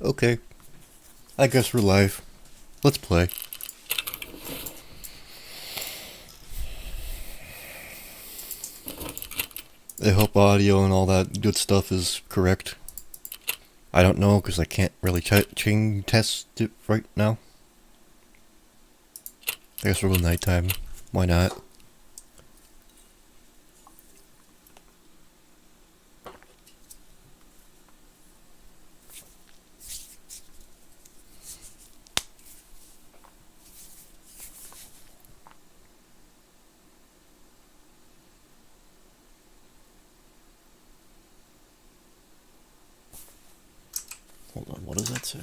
Okay, I guess we're live. Let's play. I hope audio and all that good stuff is correct. I don't know because I can't really chain test it right now. I guess we're nighttime. Why not? Hold on, what does that say?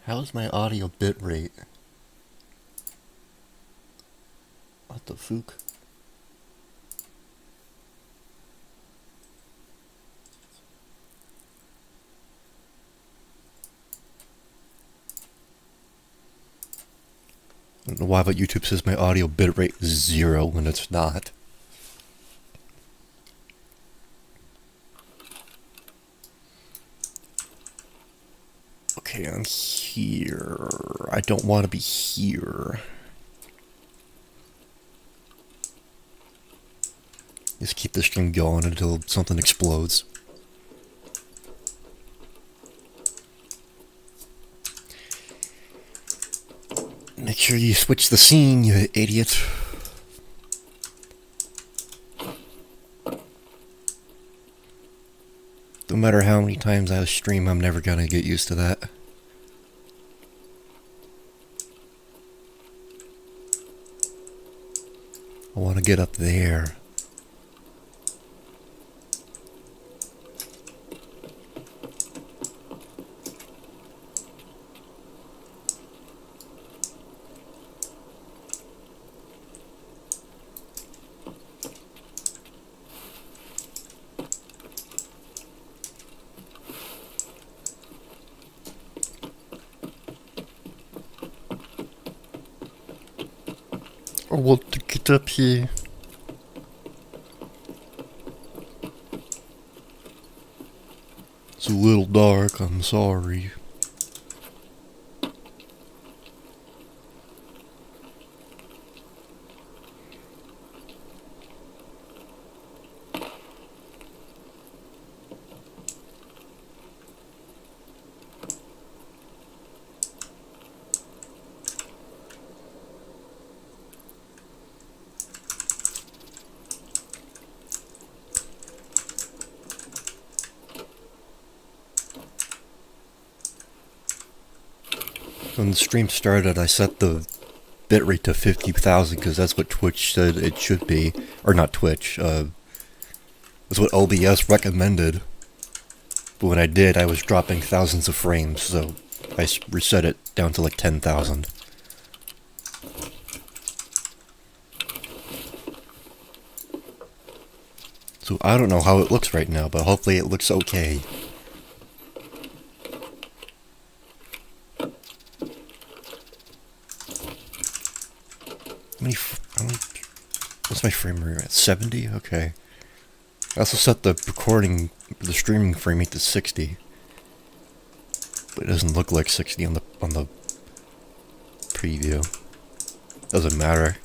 How's my audio bit rate? What the fuck? I don't know why, but YouTube says my audio bit rate is 0 when it's not. Okay, I'm here. I don't want to be here. Just keep the stream going until something explodes. Make sure you switch the scene, you idiot. No matter how many times I stream, I'm never gonna get used to that. I want to get up there. I want to get up here. It's a little dark, I'm sorry. When the stream started, I set the bitrate to 50,000 because that's what Twitch said it should be. Or not Twitch, that's what OBS recommended. But when I did, I was dropping thousands of frames, so I reset it down to like 10,000. So I don't know how it looks right now, but hopefully it looks okay. What's my frame rate at? 70? Okay. I also set the streaming frame rate to 60. But it doesn't look like 60 on the preview. Doesn't matter.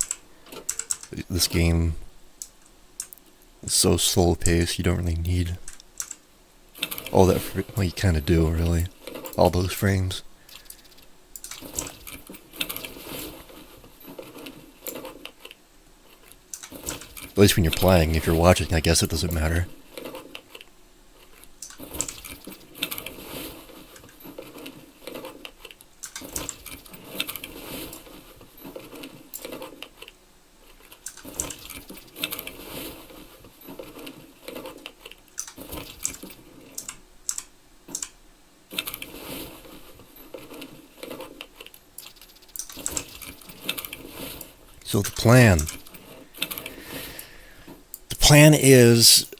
This game is so slow paced, you don't really need all that. Well, you kind of do, really. All those frames. At least when you're playing. If you're watching, I guess it doesn't matter. So the plan is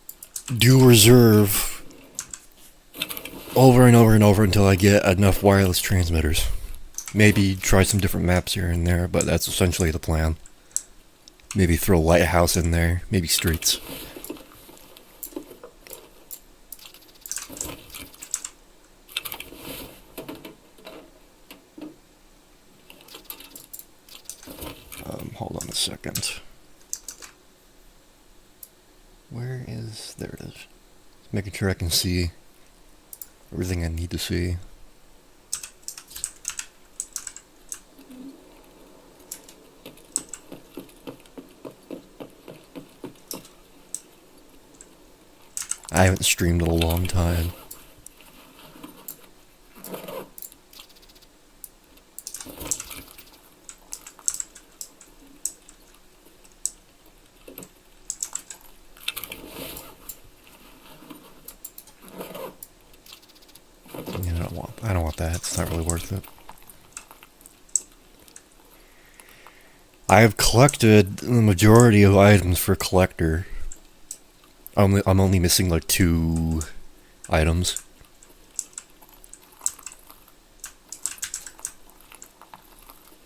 do reserve over and over and over until I get enough wireless transmitters. Maybe try some different maps here and there, but that's essentially the plan. Maybe throw a lighthouse in there, maybe streets. Hold on a second. Where is... there it is. Making sure I can see everything I need to see. I haven't streamed in a long time. I don't want that. It's not really worth it. I have collected the majority of items for collector. I'm only missing like 2 items.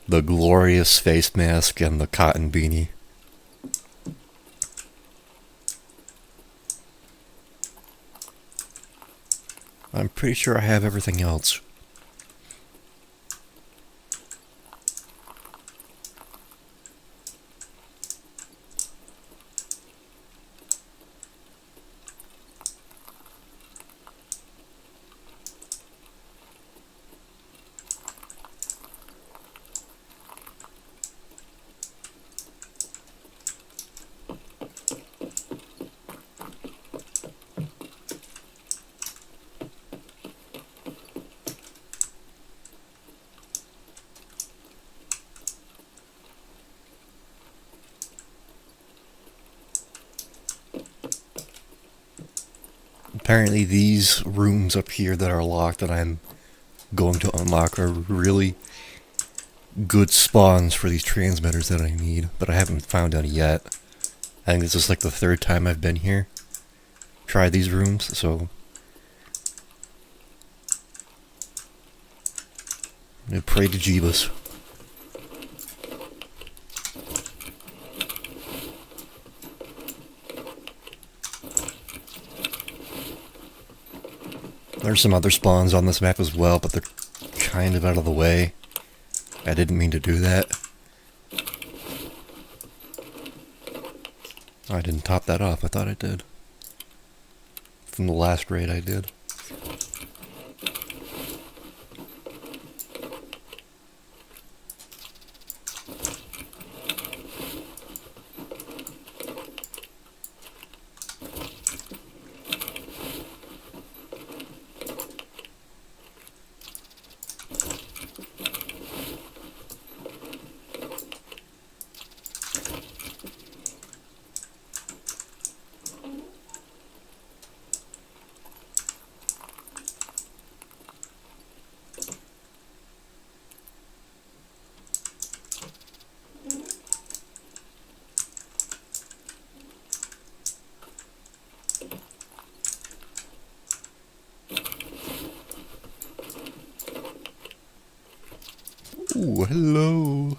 The glorious face mask and the cotton beanie. I'm pretty sure I have everything else. Apparently these rooms up here that are locked that I'm going to unlock are really good spawns for these transmitters that I need, but I haven't found any yet. I think this is like the 3rd time I've been here. Try these rooms, so... I pray to Jeebus. There's some other spawns on this map as well, but they're kind of out of the way. I didn't mean to do that. I didn't top that off, I thought I did. From the last raid I did. Ooh, hello.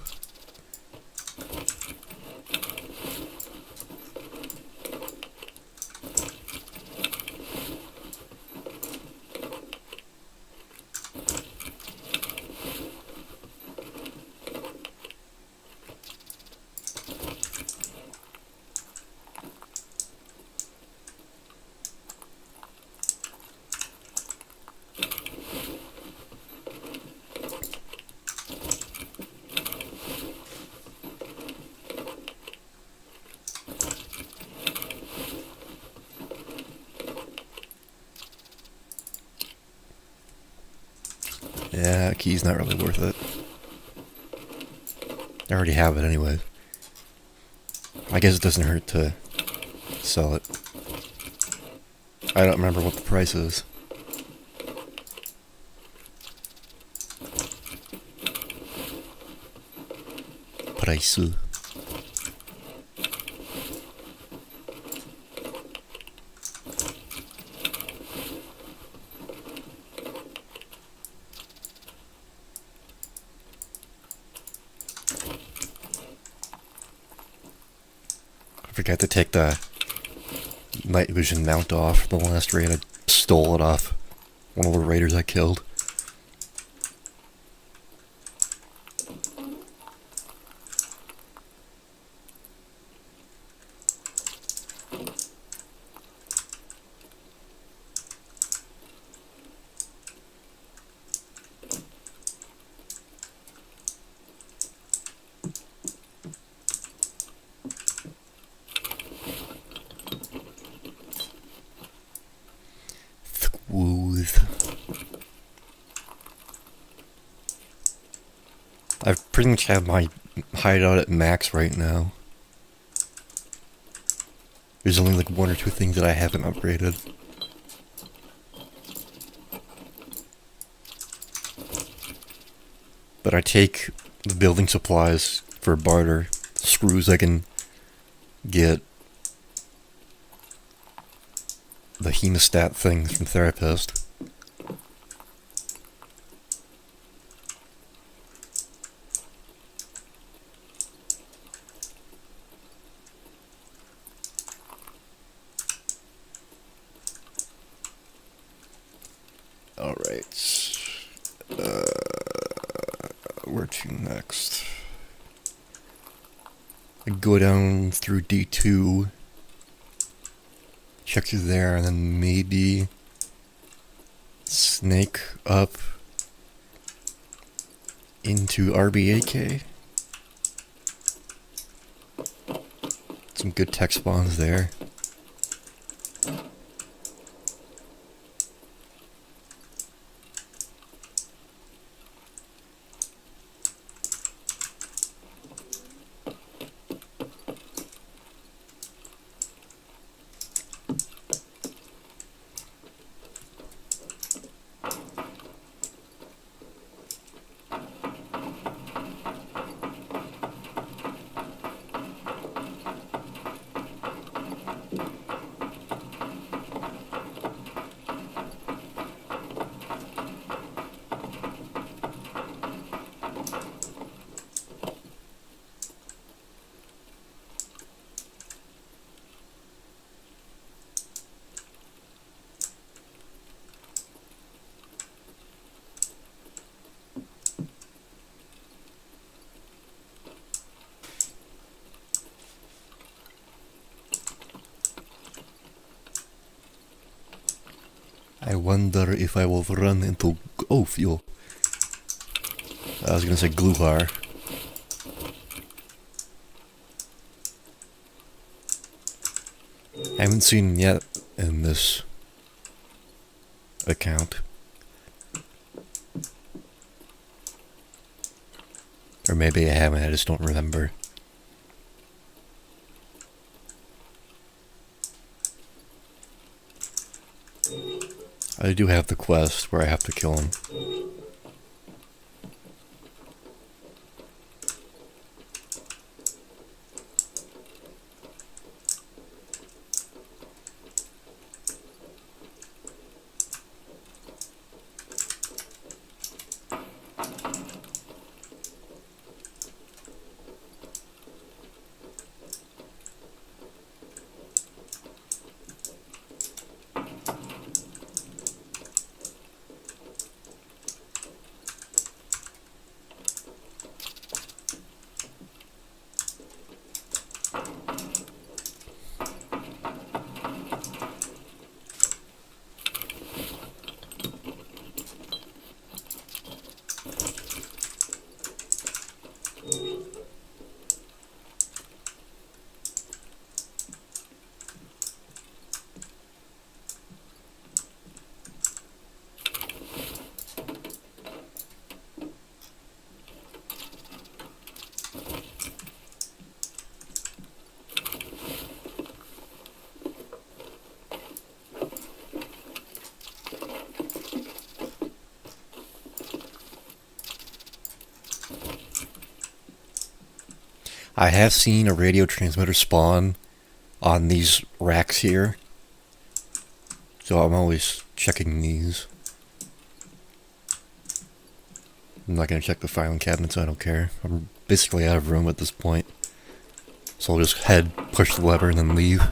Yeah, key's not really worth it. I already have it anyway. I guess it doesn't hurt to sell it. I don't remember what the price is. Price. I forgot to take the night vision mount off the last raid. I stole it off one of the raiders I killed. I've pretty much had my hideout at max right now. There's only like one or two things that I haven't upgraded. But I take the building supplies for barter. Screws I can get. The hemostat things from Therapist. Alright. Where to next? I go down through D2. Check through there, and then maybe snake up into RBAK. Some good tech spawns there. I wonder if I will run into... Oh, fuel. I was gonna say Gluhar. I haven't seen him yet in this account. Or maybe I haven't, I just don't remember. I do have the quest where I have to kill him. I have seen a radio transmitter spawn on these racks here, so I'm always checking these. I'm not going to check the filing cabinets, I don't care. I'm basically out of room at this point. So I'll just push the lever, and then leave.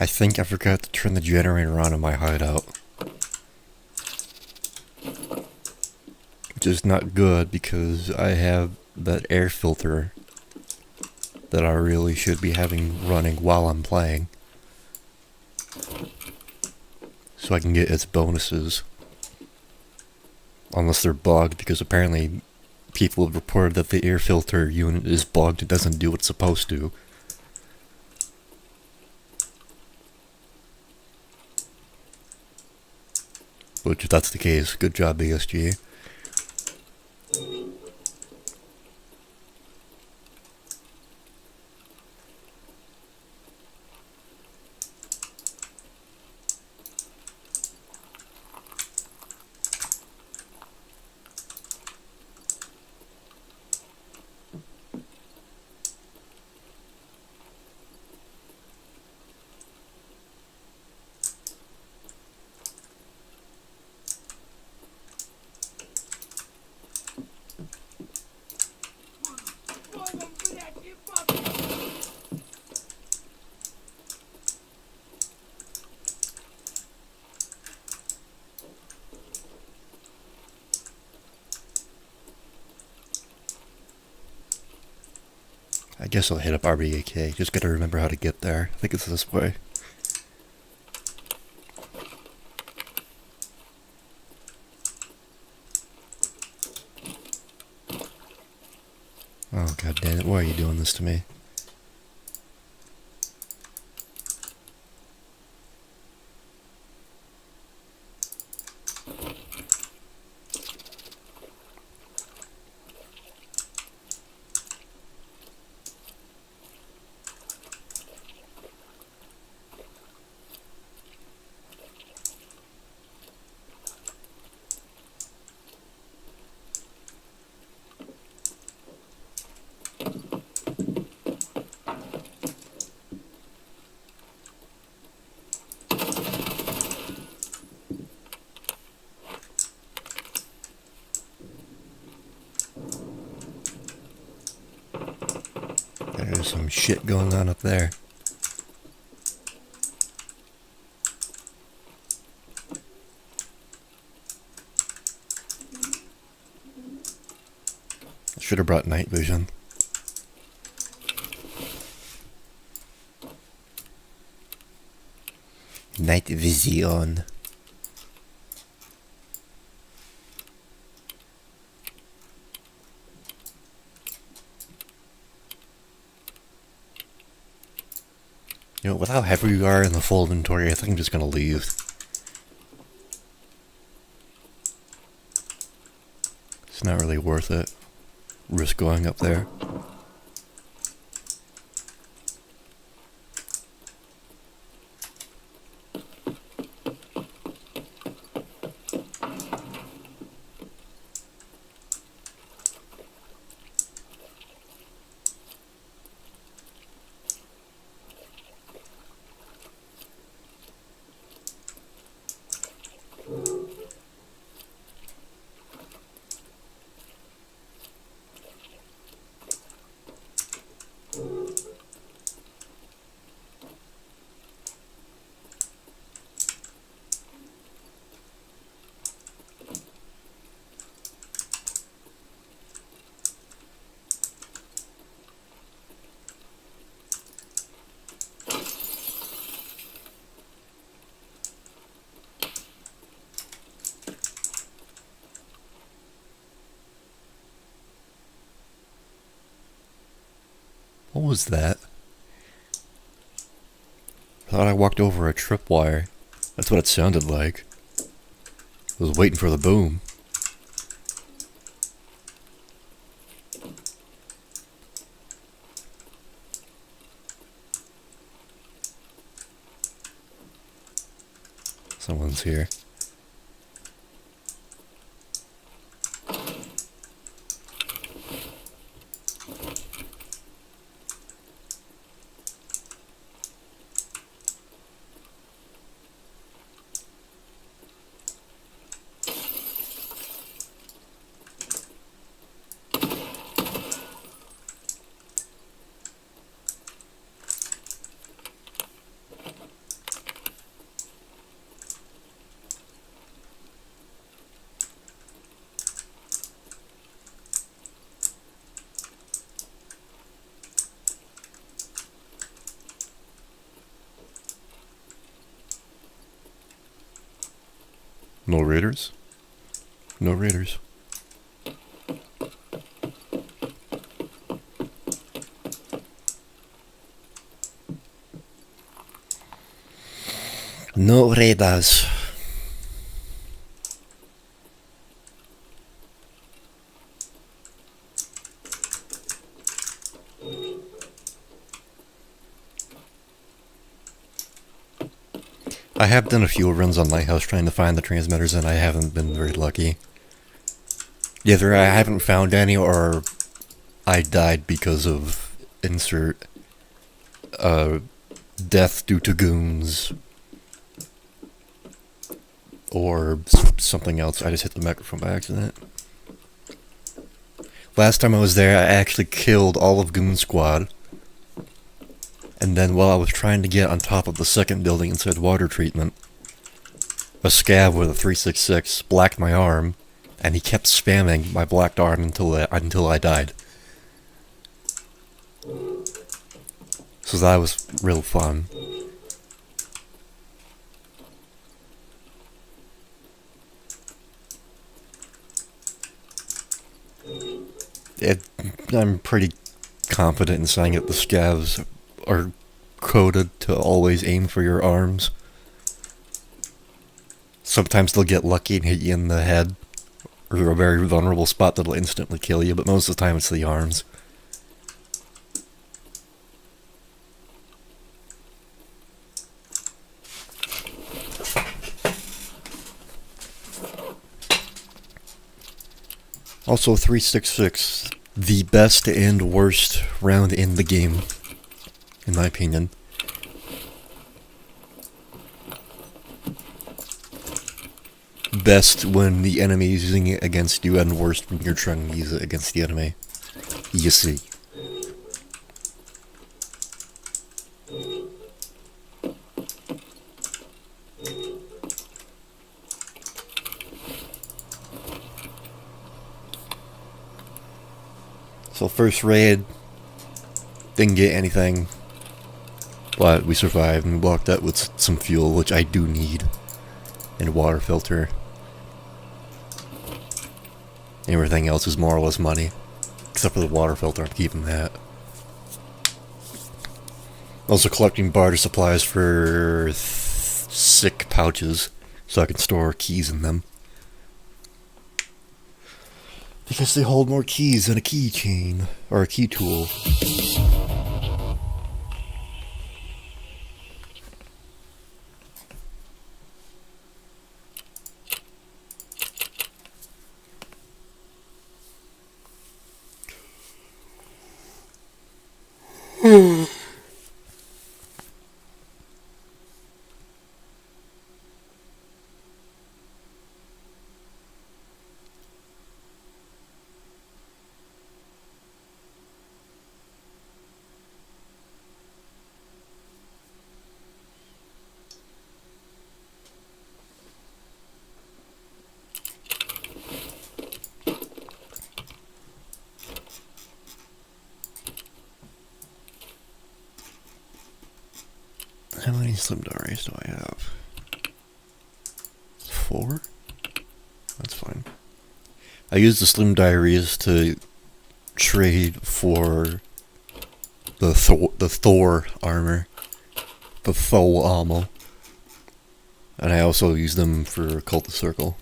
I think I forgot to turn the generator on in my hideout. Which is not good because I have that air filter that I really should be having running while I'm playing. So I can get its bonuses. Unless they're bugged, because apparently people have reported that the air filter unit is bugged. It doesn't do what it's supposed to. Which, if that's the case, good job, BSG. I guess I'll hit up RBAK. Just gotta remember how to get there. I think it's this way. Oh, god damn it. Why are you doing this to me? There's some shit going on up there. I should have brought night vision. Night vision. You know, with how heavy we are in the full inventory, I think I'm just gonna leave. It's not really worth it. Risk going up there. What was that? I thought I walked over a tripwire. That's what it sounded like. I was waiting for the boom. Someone's here. No raiders? No raiders. No raiders. I have done a few runs on Lighthouse trying to find the transmitters, and I haven't been very lucky. Either I haven't found any, or I died because of insert death due to goons, or something else. I just hit the microphone by accident. Last time I was there, I actually killed all of Goon Squad. And then while I was trying to get on top of the second building inside water treatment, a scav with a 366 blacked my arm, and he kept spamming my blacked arm until I died. So that was real fun. I'm pretty confident in saying that the scavs are coded to always aim for your arms. Sometimes they'll get lucky and hit you in the head, or a very vulnerable spot that'll instantly kill you, but most of the time it's the arms. Also, 366, the best and worst round in the game, in my opinion. Best when the enemy is using it against you, and worst when you're trying to use it against the enemy. You see. So first raid, didn't get anything, but we survived and we walked out with some fuel, which I do need, and a water filter. Everything else is more or less money, except for the water filter. I'm keeping that. Also collecting barter supplies for sick pouches, so I can store keys in them. Because they hold more keys than a keychain, or a key tool. How many slim diaries do I have? 4? That's fine. I use the slim diaries to trade for the Thor armor, the Thor ammo, and I also use them for Cult of Circle.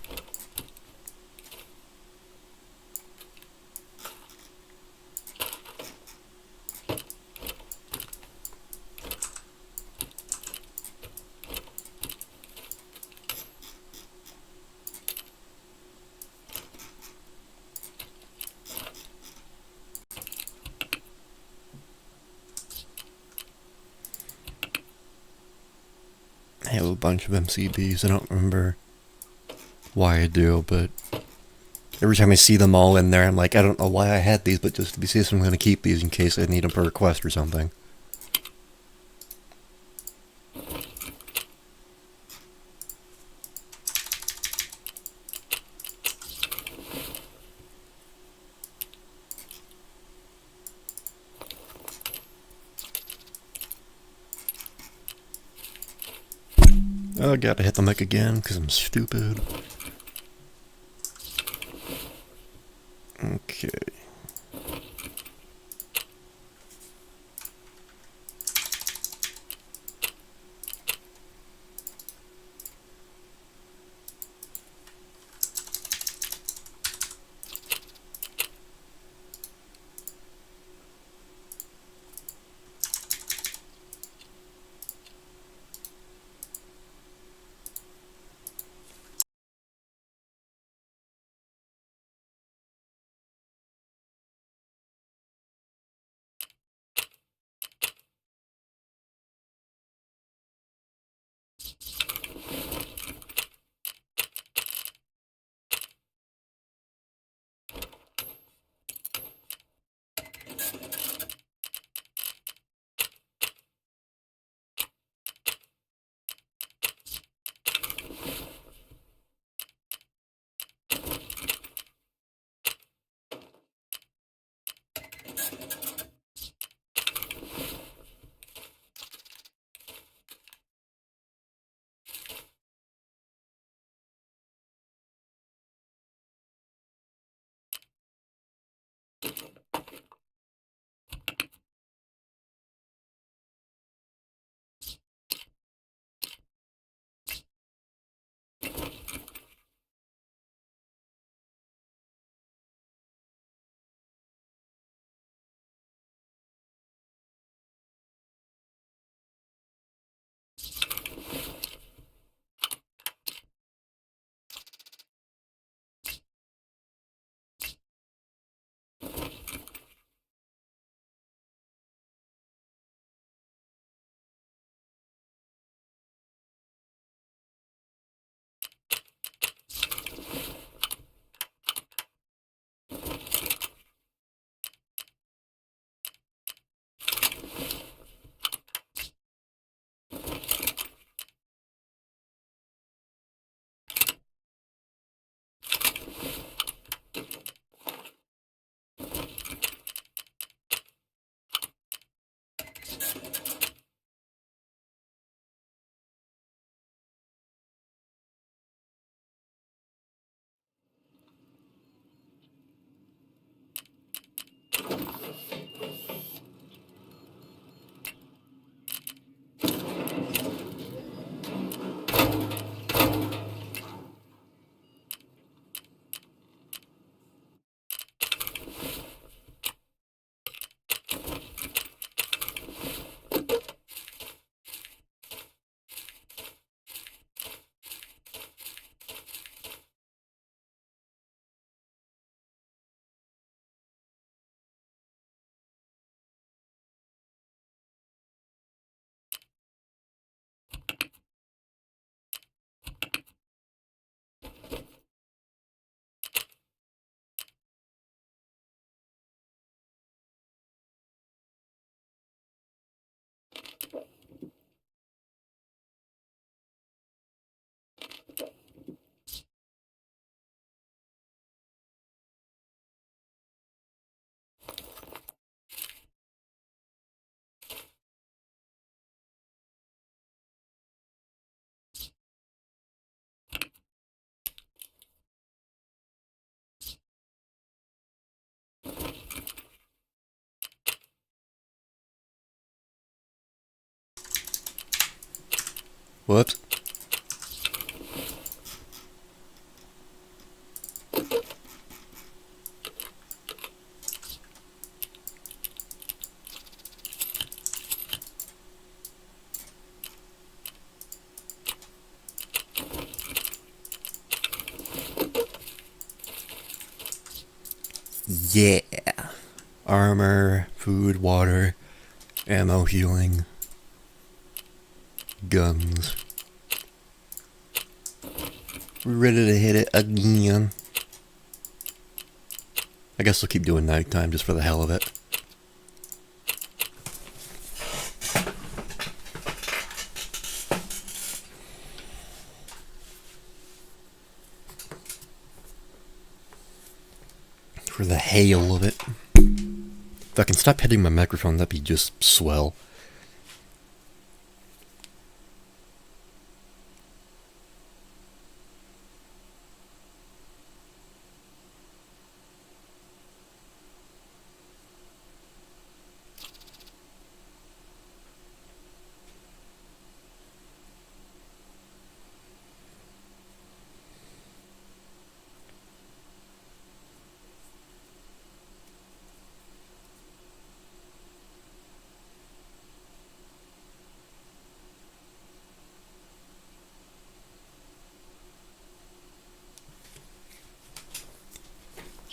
I have a bunch of MCBs. I don't remember why I do, but every time I see them all in there, I'm like, I don't know why I had these, but just to be safe, I'm going to keep these in case I need them for a quest or something. Oh, I gotta hit the mic again because I'm stupid. Okay. Whoops. Yeah. Armor, food, water, ammo, healing, guns. We're ready to hit it again. I guess we'll keep doing nighttime just for the hell of it. For the hail of it. If I can stop hitting my microphone, that'd be just swell.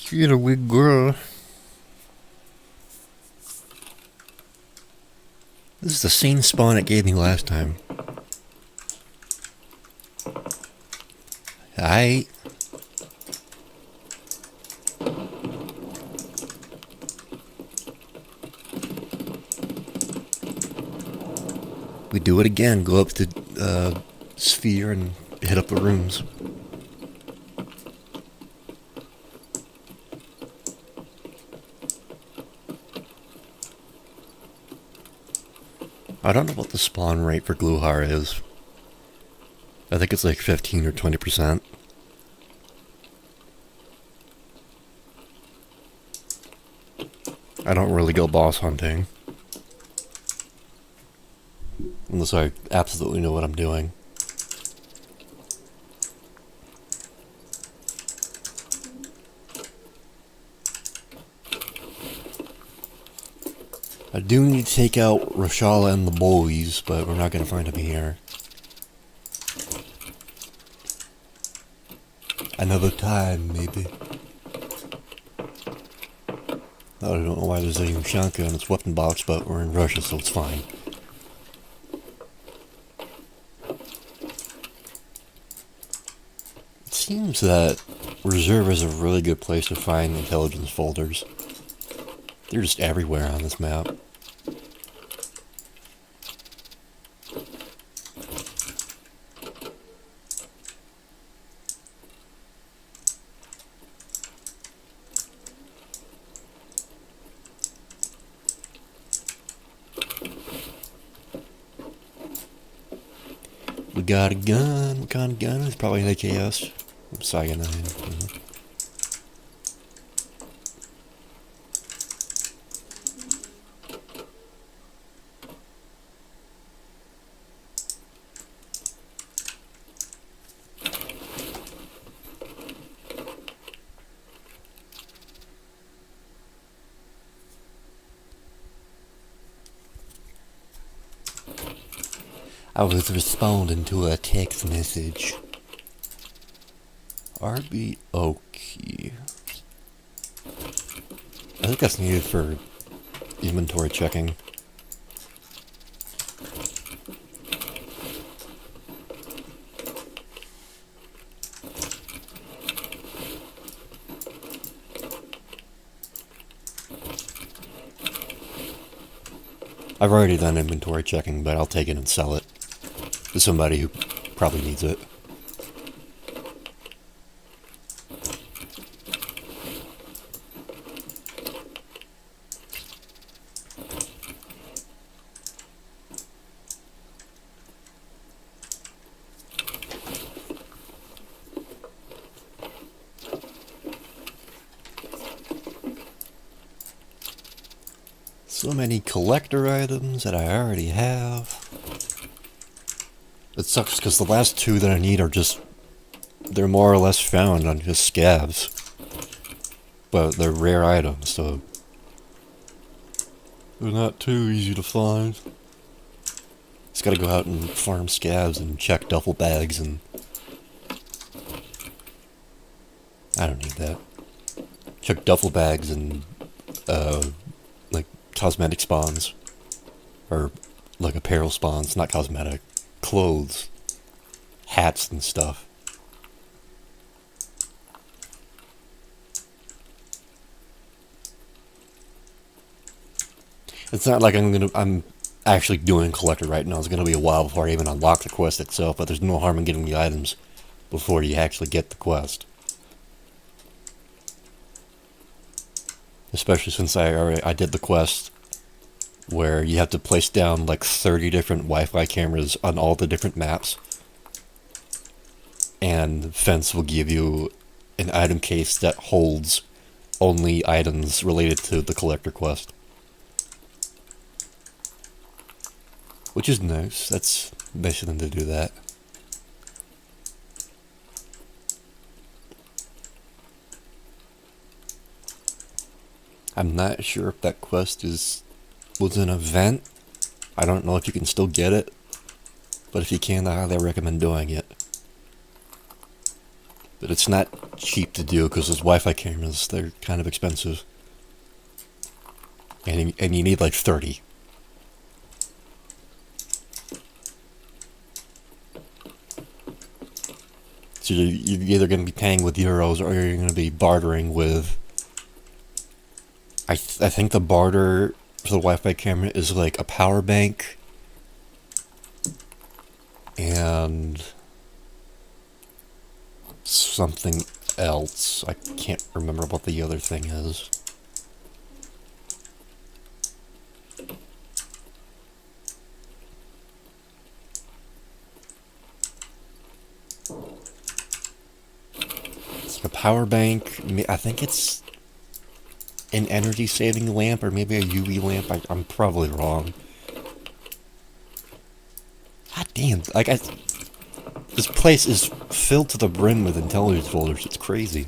You're a weak girl. This is the same spawn it gave me last time. Aight. We do it again. Go up to sphere and hit up the rooms. I don't know what the spawn rate for Gluhar is. I think it's like 15 or 20%. I don't really go boss hunting. Unless I absolutely know what I'm doing. I do need to take out Rashala and the boys, but we're not going to find them here. Another time, maybe. I don't know why there's a Ushanka in its weapon box, but we're in Russia, so it's fine. It seems that Reserve is a really good place to find intelligence folders. They're just everywhere on this map. We got a gun. What kind of gun? It's probably an AKS. Cyanide. Mm-hmm. I was responding to a text message. RBO key. I think that's needed for inventory checking. I've already done inventory checking, but I'll take it and sell it to somebody who probably needs it. So many collector items that I already have. It sucks because the last two that I need are just, they're more or less found on just scabs. But they're rare items, so they're not too easy to find. Just gotta go out and farm scabs and check duffel bags and... I don't need that. Check duffel bags and, like, cosmetic spawns. Or, like, apparel spawns, not cosmetic. Clothes. Hats and stuff. It's not like I'm actually doing collector right now. It's gonna be a while before I even unlock the quest itself, but there's no harm in getting the items before you actually get the quest. Especially since I did the quest where you have to place down like 30 different Wi-Fi cameras on all the different maps. And Fence will give you an item case that holds only items related to the collector quest. Which is nice. That's nice of them to do that. I'm not sure if that quest was an event. I don't know if you can still get it. But if you can, I highly recommend doing it. But it's not cheap to do because those Wi-Fi cameras, they're kind of expensive. And you need like 30. So you're either going to be paying with euros or you're going to be bartering with... I think the barter for the Wi-Fi camera is like a power bank and something else. I can't remember what the other thing is. It's like a power bank. I think it's an energy saving lamp or maybe a UV lamp. I'm probably wrong. God damn, this place is filled to the brim with intelligence folders. It's crazy.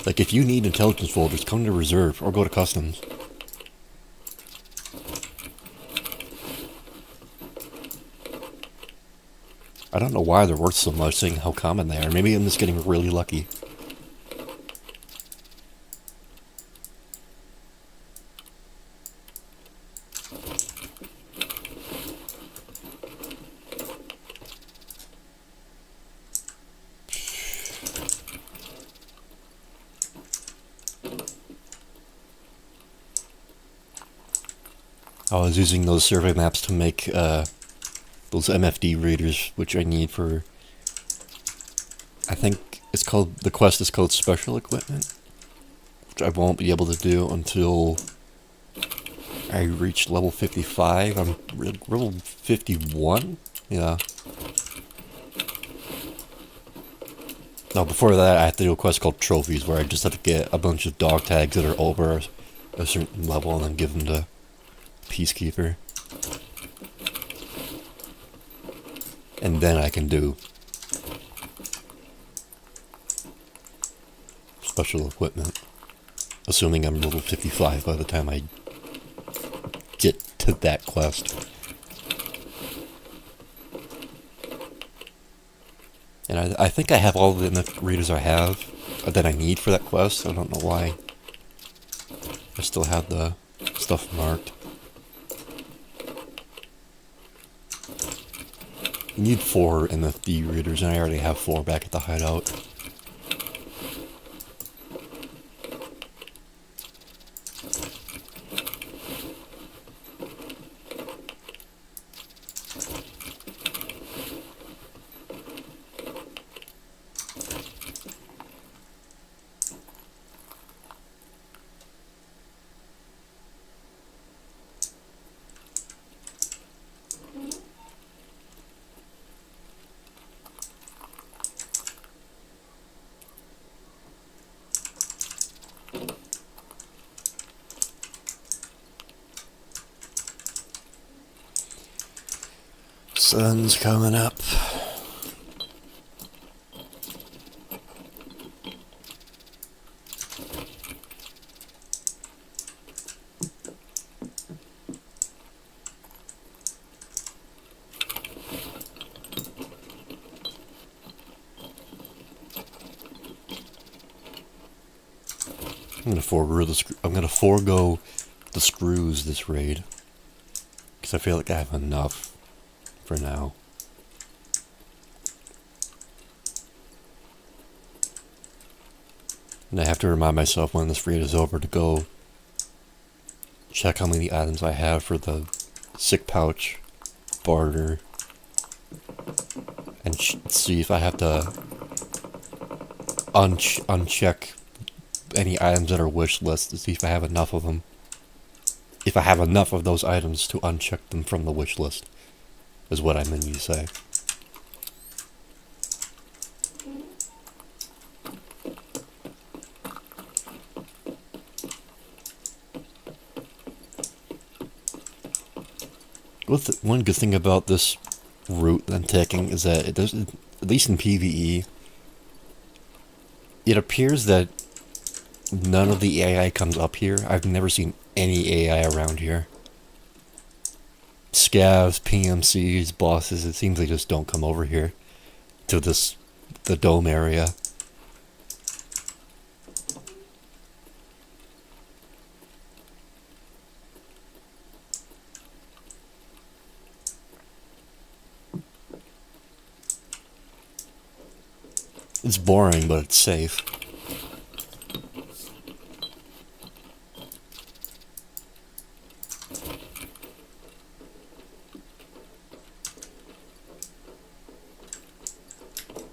Like, if you need intelligence folders, come to Reserve or go to Customs. I don't know why they're worth so much, seeing how common they are. Maybe I'm just getting really lucky. I was using those survey maps to make those MFD readers, which I need for... I think it's called... The quest is called Special Equipment, which I won't be able to do until I reach level 55. I'm level 51? Yeah. No, before that I have to do a quest called Trophies, where I just have to get a bunch of dog tags that are over a certain level and then give them to Peacekeeper. And then I can do special equipment. Assuming I'm level 55 by the time I get to that quest. And I think I have all the MF readers I have that I need for that quest. I don't know why I still have the stuff marked. You need 4 MFD readers, and I already have 4 back at the hideout. Sun's coming up. I'm gonna forego the screws this raid, because I feel like I have enough for now. And I have to remind myself when this raid is over to go check how many items I have for the sick pouch barter and see if I have to uncheck any items that are wish lists to see if I have enough of them. If I have enough of those items to uncheck them from the wish list, is what I meant to say. One good thing about this route I'm taking is that it does, at least in PvE, it appears that none of the AI comes up here. I've never seen any AI around here. Scavs, PMCs, bosses, it seems they just don't come over here to the dome area. It's boring, but it's safe.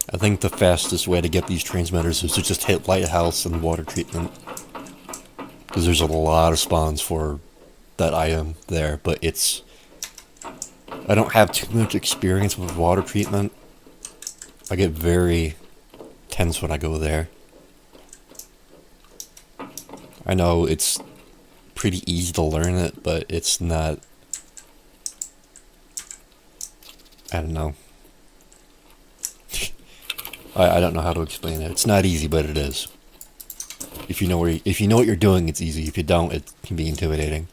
I think the fastest way to get these transmitters is to just hit lighthouse and water treatment. Because there's a lot of spawns for that item there, but it's... I don't have too much experience with water treatment. I get very tense when I go there. I know it's pretty easy to learn it, but it's not... I don't know. I don't know how to explain it. It's not easy, but it is. If you know what you're doing, it's easy. If you don't, it can be intimidating.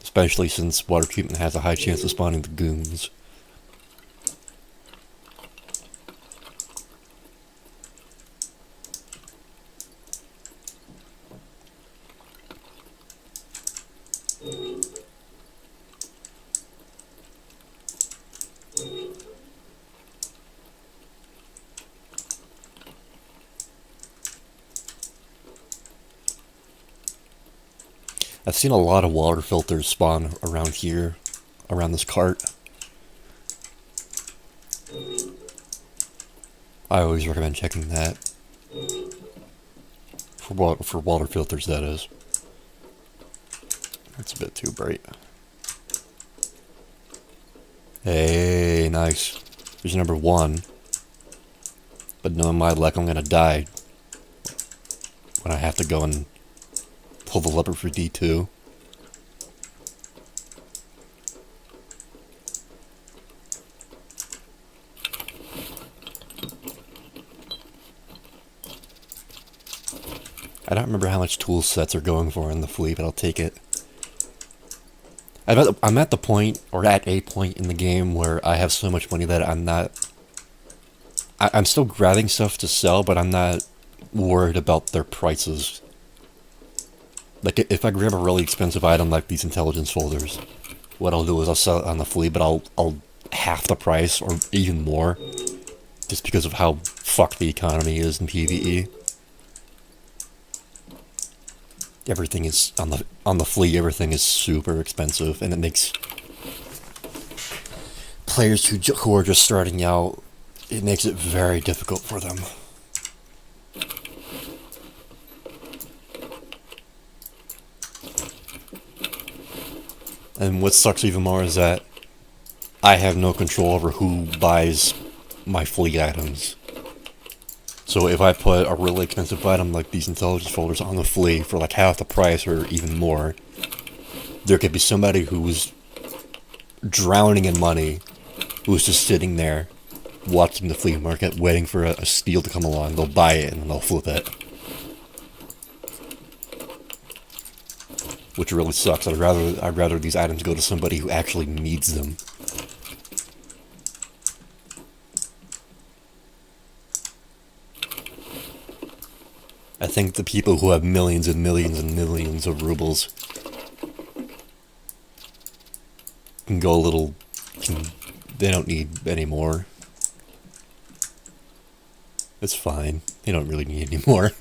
Especially since water treatment has a high chance of spawning the goons. I've seen a lot of water filters spawn around here, around this cart. I always recommend checking that. For water filters, that is. That's a bit too bright. Hey, nice. There's number 1. But knowing my luck, I'm gonna die when I have to go and pull the lever for D2. I don't remember how much tool sets are going for in the fleet, but I'll take it. I'm at the point, or at a point in the game where I have so much money that I'm not... I'm still grabbing stuff to sell, but I'm not worried about their prices. Like, if I grab a really expensive item like these intelligence folders, what I'll do is I'll sell it on the flea, but I'll half the price, or even more, just because of how fucked the economy is in PvE. Everything is, on the flea, everything is super expensive, and it makes players who are just starting out, it makes it very difficult for them. And what sucks even more is that I have no control over who buys my fleet items. So if I put a really expensive item like these intelligence folders on the flea for like half the price or even more, there could be somebody who's drowning in money, who's just sitting there watching the flea market waiting for a steal to come along. They'll buy it and then they'll flip it. Which really sucks. I'd rather these items go to somebody who actually needs them. I think the people who have millions and millions and millions of rubles can go a little... they don't need any more. It's fine. They don't really need any more.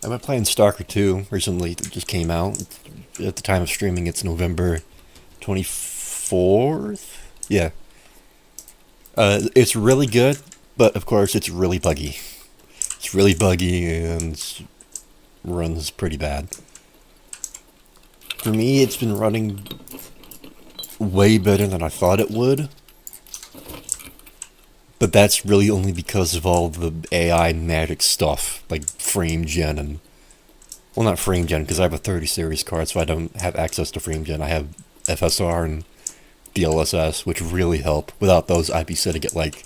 I've been playing Stalker 2 recently. It just came out. At the time of streaming, it's November 24th? Yeah. It's really good, but of course it's really buggy. It's really buggy and runs pretty bad. For me, it's been running way better than I thought it would. But that's really only because of all the AI magic stuff, like frame gen and... Well, not frame gen, because I have a 30 series card, so I don't have access to frame gen. I have FSR and DLSS, which really help. Without those, I'd be sitting at like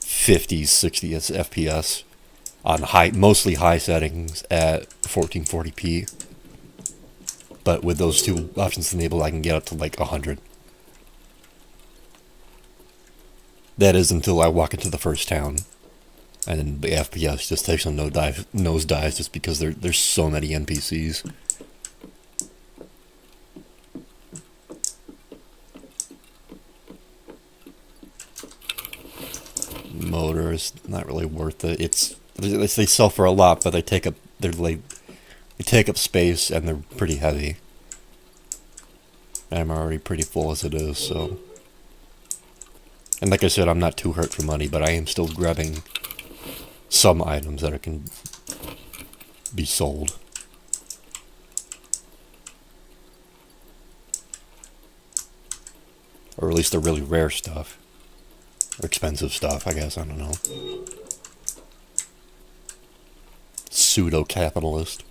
50s, 60s FPS on mostly high settings at 1440p. But with those two options enabled, I can get up to like 100. That is until I walk into the first town, and then the FPS just takes a nosedive just because there's so many NPCs. Motor is not really worth it. They sell for a lot, but they take up space and they're pretty heavy. And I'm already pretty full as it is, so. And like I said, I'm not too hurt for money, but I am still grabbing some items that can be sold. Or at least the really rare stuff. Or expensive stuff, I guess, I don't know. Pseudo-capitalist.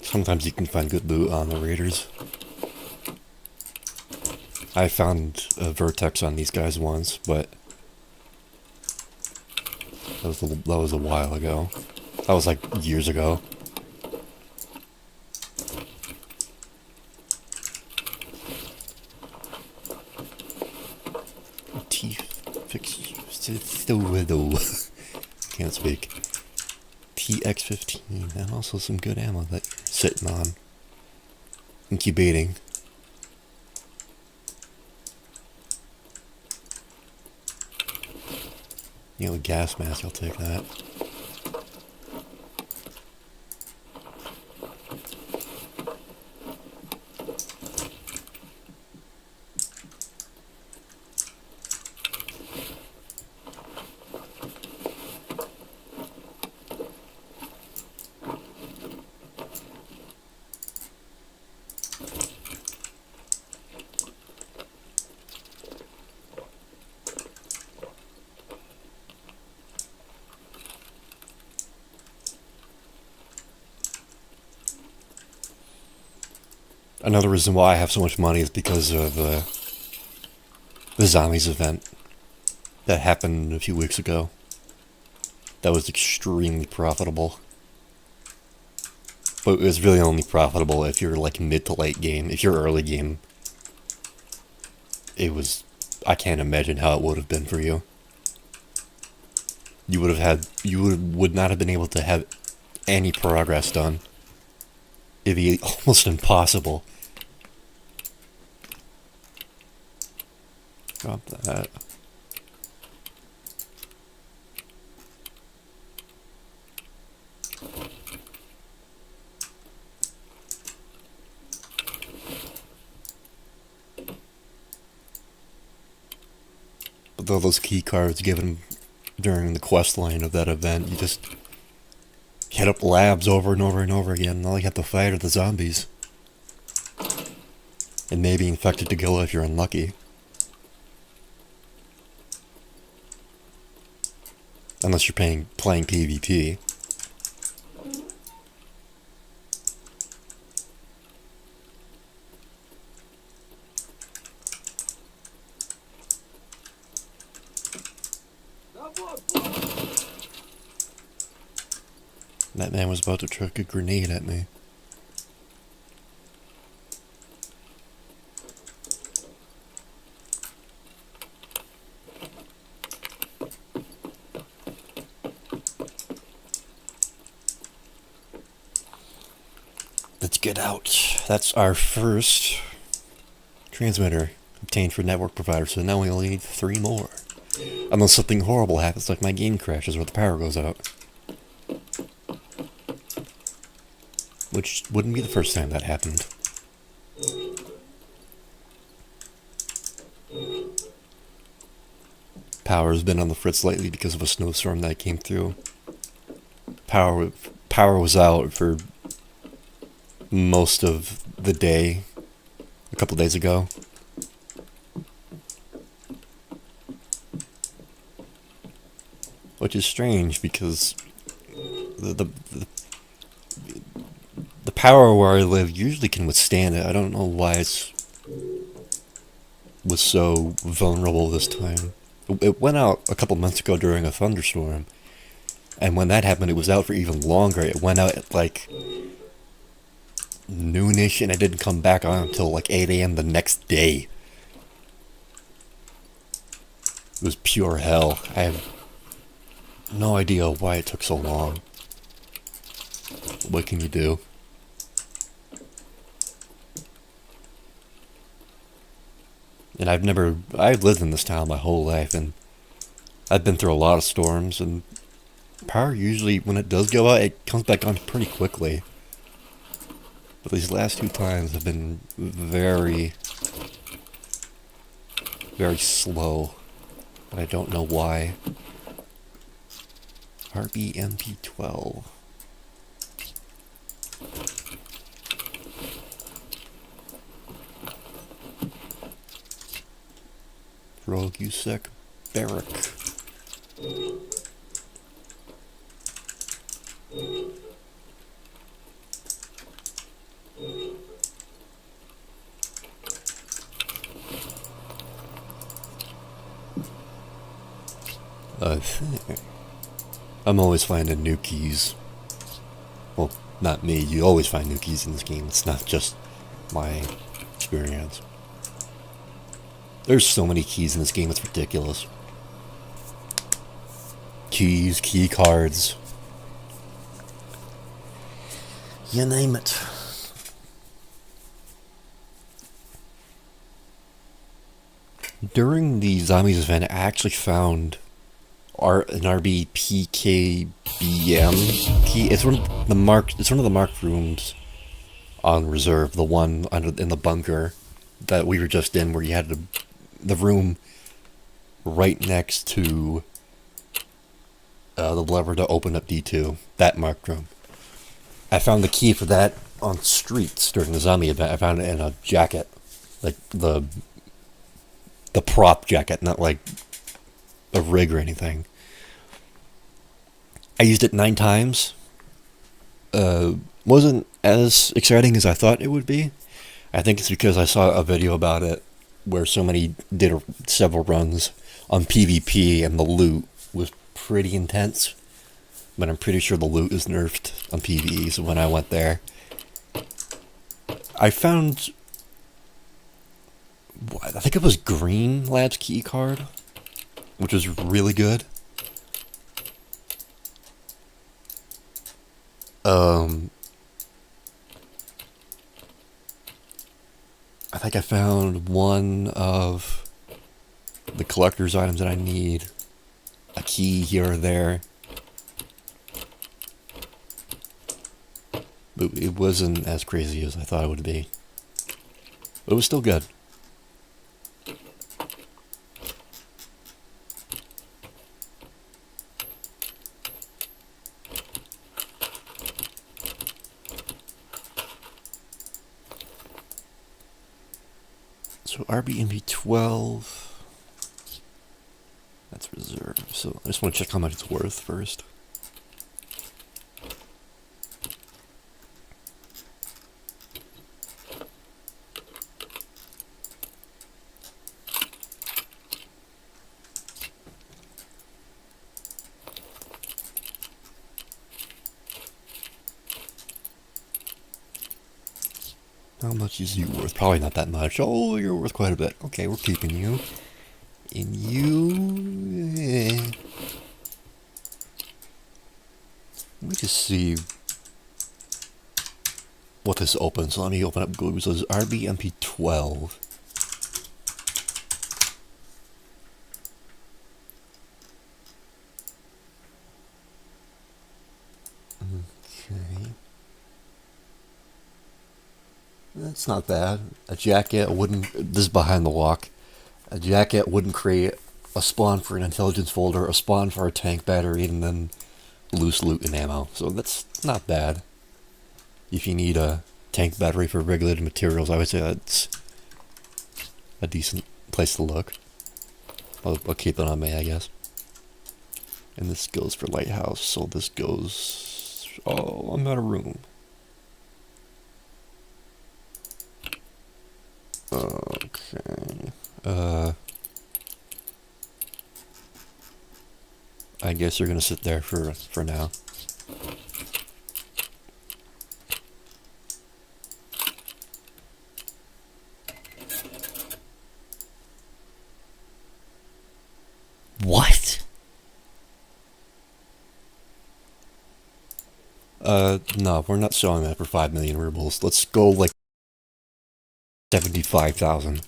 Sometimes you can find good loot on the raiders. I found a vertex on these guys once, but that was a while ago. That was like years ago. Can't speak. TX-15, and also some good ammo that you're sitting on. Incubating. You know, a gas mask, I'll take that. Another reason why I have so much money is because of the zombies event that happened a few weeks ago. That was extremely profitable. But it was really only profitable if you're like mid to late game. If you're early game, I can't imagine how it would have been for you. You would not have been able to have any progress done. It'd be almost impossible Drop that. With all those key cards given during the quest line of that event, you just hit up labs over and over and over again, and all you have to fight are the zombies. And maybe infected to go if you're unlucky. Unless you're playing PvP. That man was about to chuck a grenade at me. Let's get out. That's our first transmitter obtained for network provider, so now we only need 3 more. Unless something horrible happens, like my game crashes or the power goes out. Which wouldn't be the first time that happened. Power's been on the fritz lately because of a snowstorm that came through. Power was out for most of the day a couple days ago. Which is strange because the power where I live usually can withstand it. I don't know why it was so vulnerable this time. It went out a couple months ago during a thunderstorm, and when that happened it was out for even longer. It went out at like noonish and it didn't come back on until like 8 a.m. the next day. It was pure hell. I have no idea why it took so long. What can you do? And I've lived in this town my whole life, and I've been through a lot of storms, and power usually, when it does go out, it comes back on pretty quickly. But these last 2 times have been very, very slow, and I don't know why. RBMP12. Rogue USEC Barrack. I'm always finding new keys. Well, not me. You always find new keys in this game. It's not just my experience. There's so many keys in this game, it's ridiculous. Keys, key cards. You name it. During the Zombies event, I actually found an RBPKBM key. It's one of the marked rooms on reserve. The one in the bunker that we were just in, where you had the room right next to the lever to open up D2. That marked room. I found the key for that on streets during the zombie event. I found it in a jacket, like the prop jacket, not like a rig or anything. I used it 9 times. Wasn't as exciting as I thought it would be. I think it's because I saw a video about it where somebody did several runs on PvP and the loot was pretty intense. But I'm pretty sure the loot is nerfed on PvE, so when I went there, I found, I think it was Green Lab's key card, which was really good. I think I found one of the collector's items that I need. A key here or there. But it wasn't as crazy as I thought it would be. But it was still good. So RBMP12. That's reserve. So I just want to check how much it's worth first. How much is you worth? Probably not that much. Oh, you're worth quite a bit. Okay, we're keeping you. And you... Let me just see what this opens. So let me open up Google. It says RBMP12. Okay. That's not bad. A jacket wouldn't... This is behind the lock. A jacket wouldn't create a spawn for an intelligence folder, a spawn for a tank battery, and then loose loot and ammo. So that's not bad. If you need a tank battery for regulated materials, I would say that's a decent place to look. I'll keep it on me, I guess. And this goes for Lighthouse, so this goes... Oh, I'm out of room. Okay. I guess you're gonna sit there for now. What? No, we're not selling that for 5 million rubles. Let's go like 75,000.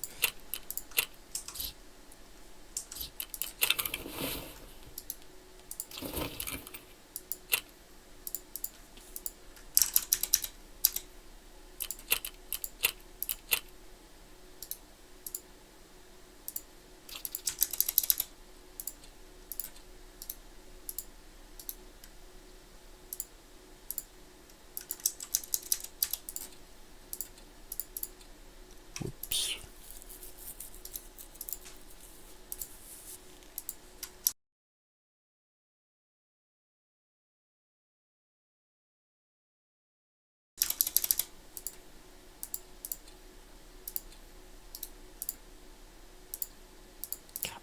Whoops.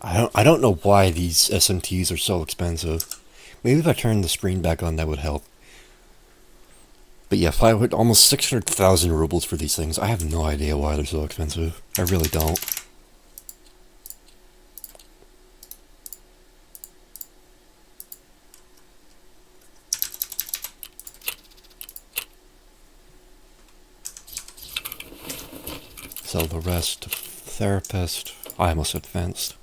I don't know why these SMTs are so expensive. Maybe if I turned the screen back on, that would help. But yeah, almost 600,000 rubles for these things. I have no idea why they're so expensive. I really don't. Sell the rest. Therapist. I almost said fenced.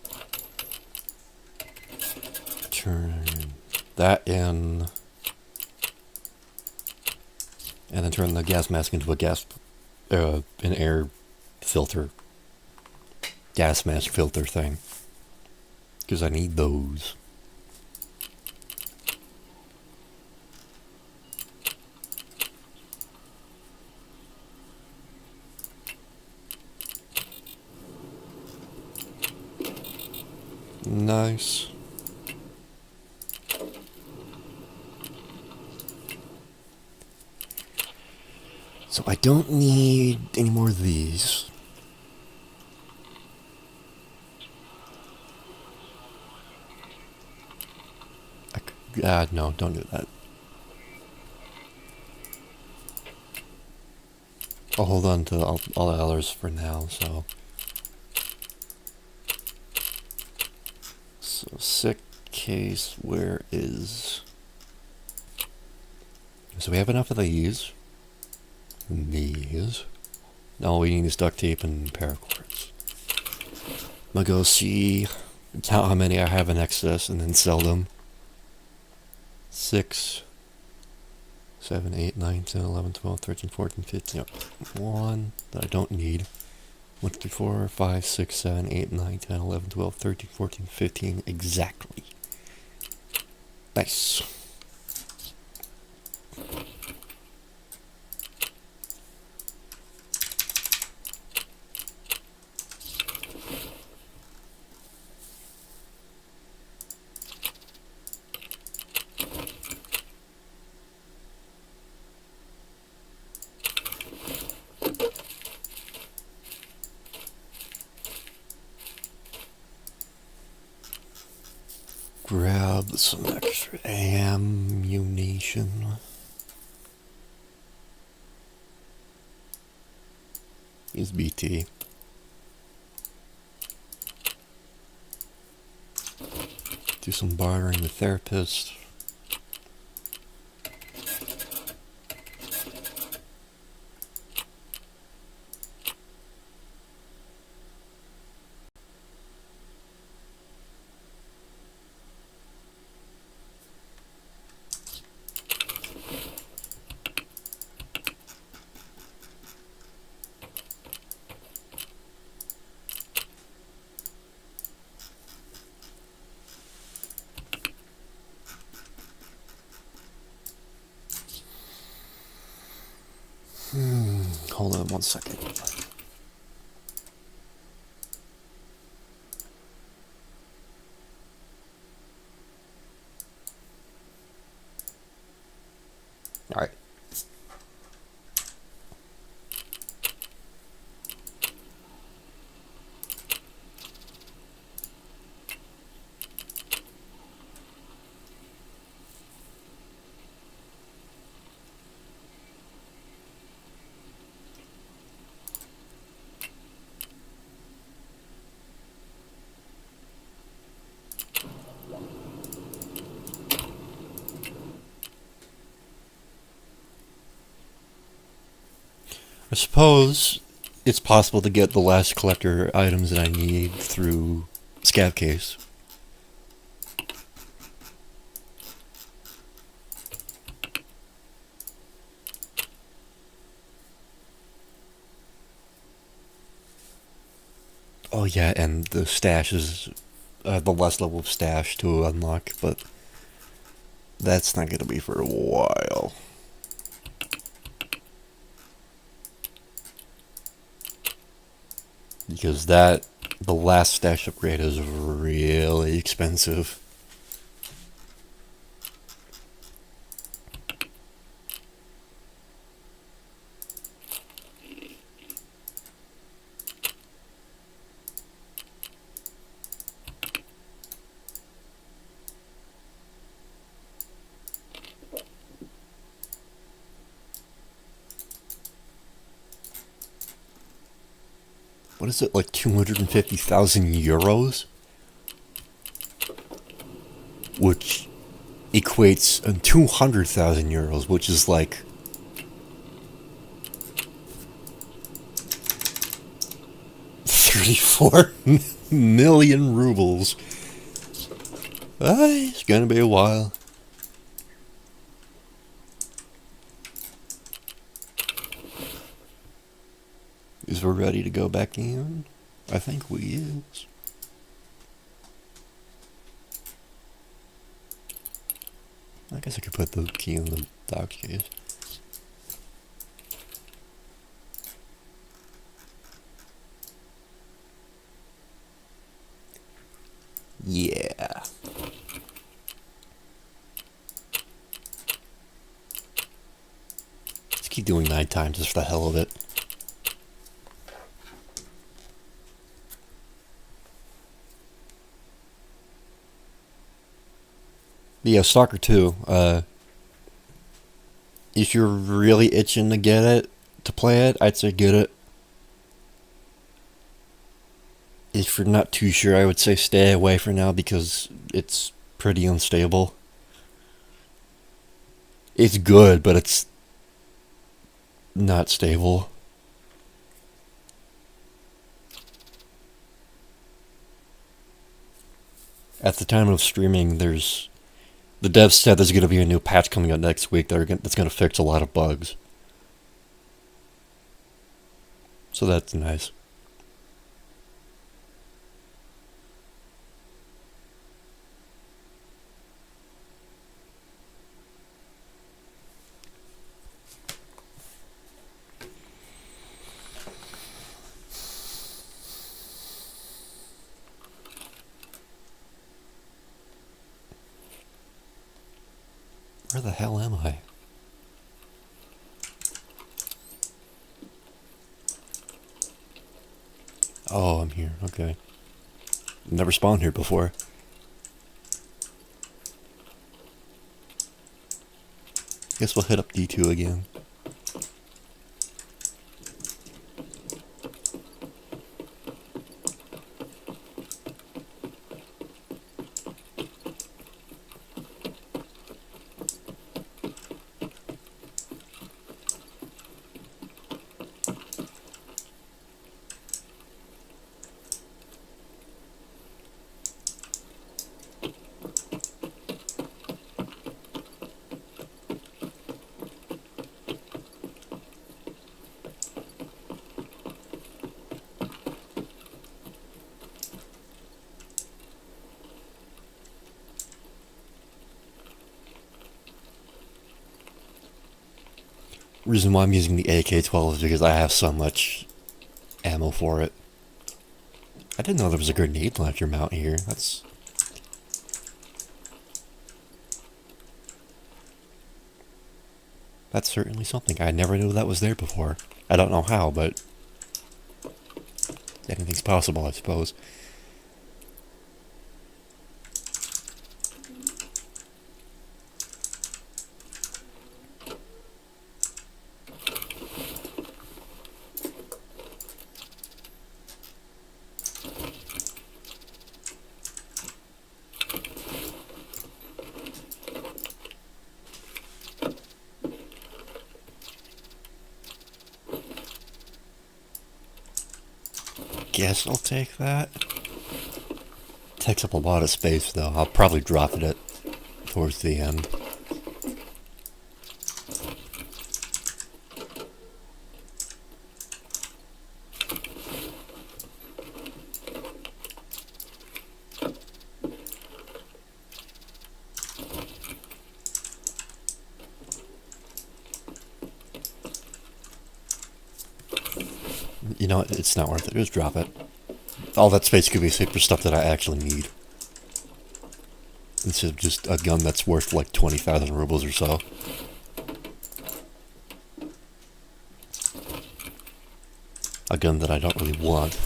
Turn that in. And then turn the gas mask into an air filter. Gas mask filter thing. Because I need those. Nice. So I don't need any more of these. No, don't do that. I'll hold on to all the others for now, so... So, sick case, where is... So we have enough of these. These. Now all we need is duct tape and paracords. I'm gonna go see count how many I have in excess, and then sell them. 6, 7, 8, 9, 10, 11, 12, 13, 14, 15. Yep. One that I don't need. 1, 2, 3, 4, 5, 6, 7, 8, 9, 10, 11, 12, 13, 14, 15. Exactly. Nice. Grab some extra ammunition. Use BT. Do some bartering with therapist. Hold on 1 second. Alright. I suppose it's possible to get the last collector items that I need through Scav Case. Oh yeah, and the stash is the last level of stash to unlock, but that's not going to be for a while. Because the last stash upgrade is really expensive. What is it, like 250,000 euros? Which equates to 200,000 euros, which is like 34 million rubles. It's gonna be a while. Is we ready to go back in? I think we is. I guess I could put the key in the dock case. Yeah. Let's keep doing 9 times just for the hell of it. Yeah, Stalker 2. If you're really itching to get it, to play it, I'd say get it. If you're not too sure, I would say stay away for now because it's pretty unstable. It's good, but it's not stable. At the time of streaming, there's the devs said there's going to be a new patch coming out next week that's going to fix a lot of bugs. So that's nice. Where the hell am I? Oh, I'm here. Okay. Never spawned here before. Guess we'll hit up D2 again. Reason why I'm using the AK-12 is because I have so much ammo for it. I didn't know there was a grenade launcher mount here. That's certainly something. I never knew that was there before. I don't know how, but anything's possible, I suppose. Guess I'll take that. Takes up a lot of space though. I'll probably drop it towards the end. You know what? It's not worth it. Just drop it. All that space could be saved for stuff that I actually need. Instead of just a gun that's worth like 20,000 rubles or so. A gun that I don't really want.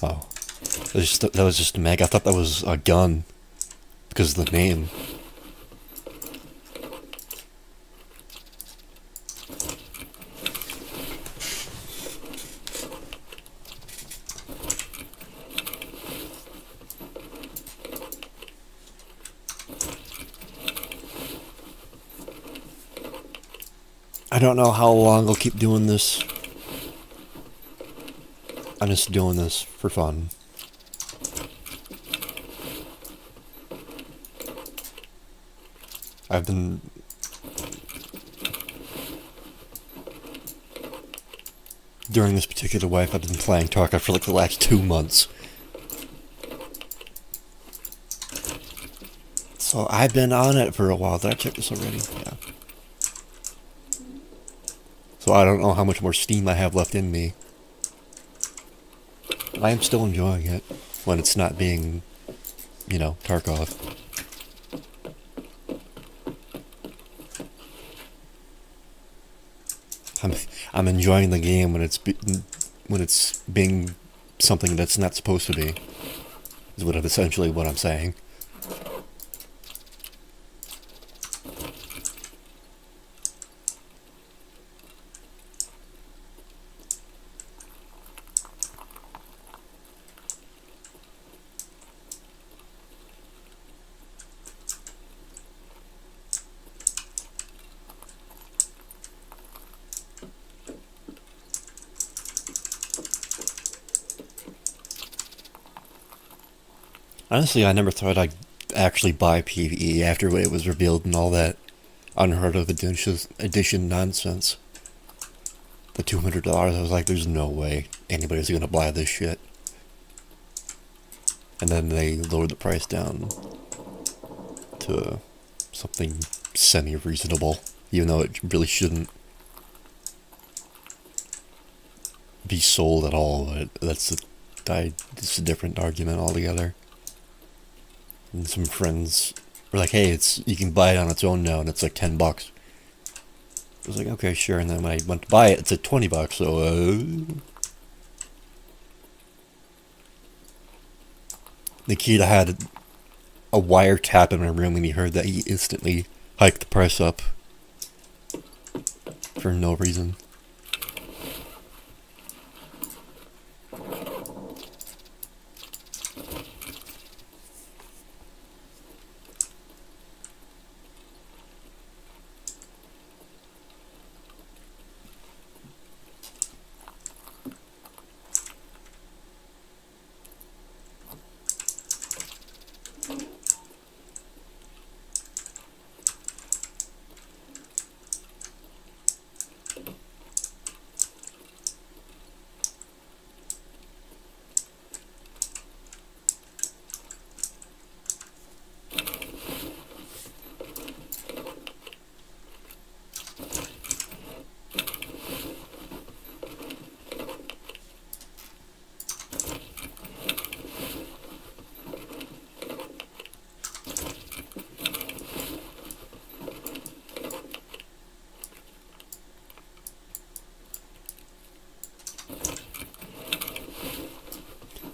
Oh. That was just a mag. I thought that was a gun. Because of the name. I don't know how long I'll keep doing this. I'm just doing this for fun. I've been... During this particular wipe, I've been playing Tarkov for like the last 2 months. So I've been on it for a while. Did I check this already? Yeah. So I don't know how much more steam I have left in me. I am still enjoying it when it's not being, you know, Tarkov. I'm enjoying the game when it's being something that's not supposed to be. Is essentially what I'm saying. Honestly, I never thought I'd actually buy PvE after it was revealed and all that unheard of edition nonsense. The $200, I was like, there's no way anybody's gonna buy this shit. And then they lowered the price down to something semi-reasonable, even though it really shouldn't be sold at all. But it's a different argument altogether. And some friends were like, "Hey, you can buy it on its own now, and it's like $10." I was like, "Okay, sure." And then when I went to buy it, it's at $20. So Nikita had a wiretap in my room, and he heard that. He instantly hiked the price up for no reason.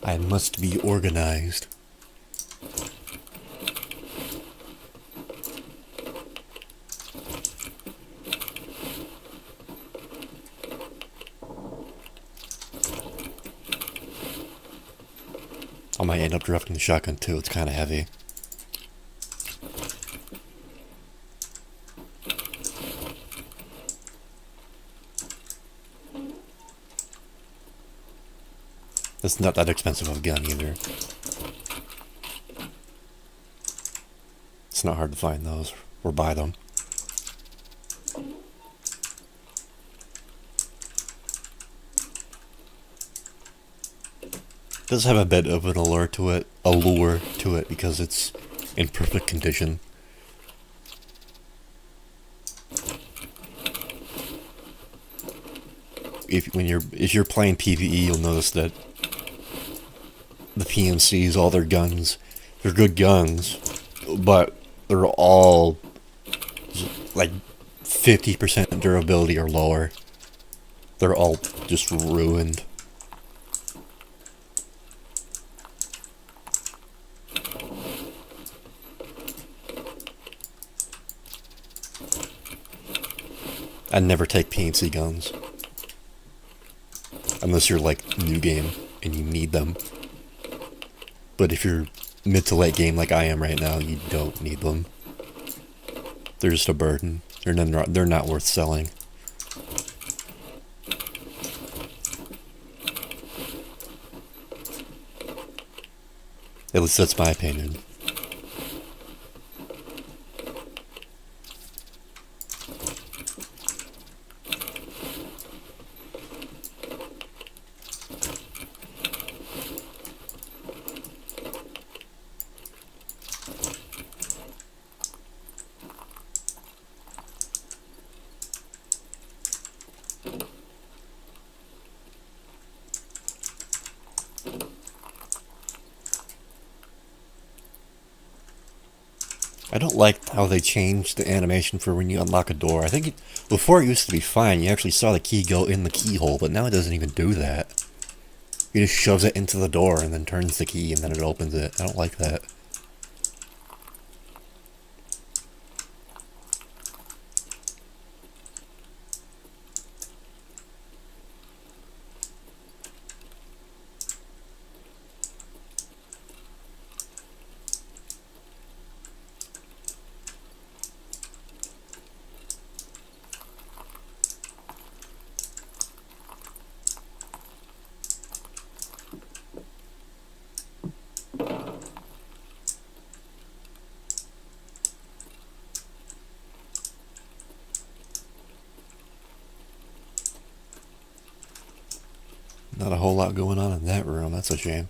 I must be organized. I might end up drafting the shotgun too, it's kind of heavy. It's not that expensive of a gun either. It's not hard to find those or buy them. It does have a bit of an allure to it because it's in perfect condition. If you're playing PvE, you'll notice that the PMCs, all their guns, they're good guns, but they're all like 50% durability or lower. They're all just ruined. I'd never take PMC guns. Unless you're like new game and you need them. But if you're mid to late game like I am right now, you don't need them. They're just a burden. They're not worth selling. At least that's my opinion. I don't like how they changed the animation for when you unlock a door. I think before it used to be fine. You actually saw the key go in the keyhole, but now it doesn't even do that. He just shoves it into the door and then turns the key and then it opens it. I don't like that. Not a whole lot going on in that room, that's a shame.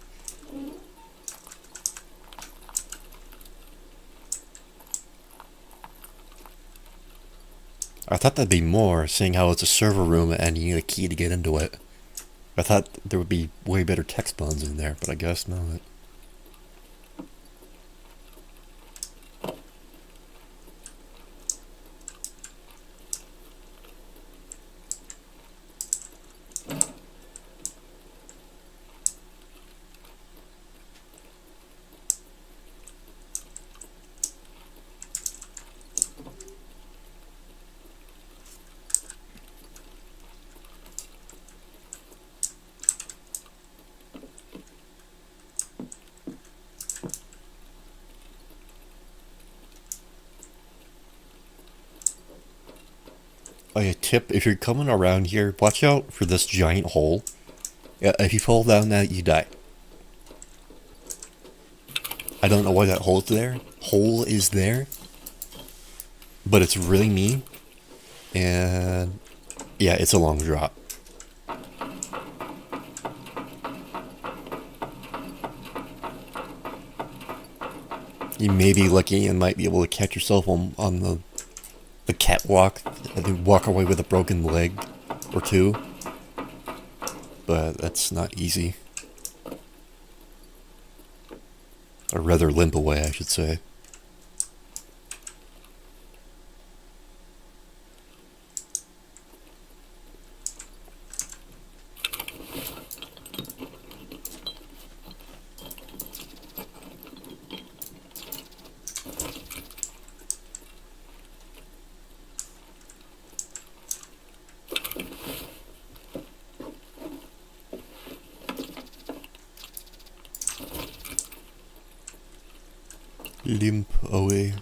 I thought there'd be more, seeing how it's a server room and you need a key to get into it. I thought there would be way better text buttons in there, but I guess not. Oh yeah, tip, if you're coming around here, watch out for this giant hole. Yeah, if you fall down that, you die. I don't know why that hole is there, but it's really mean, and yeah, it's a long drop. You may be lucky and might be able to catch yourself on the catwalk and walk away with a broken leg or two, but that's not easy. Or rather limp away, I should say. Limp away.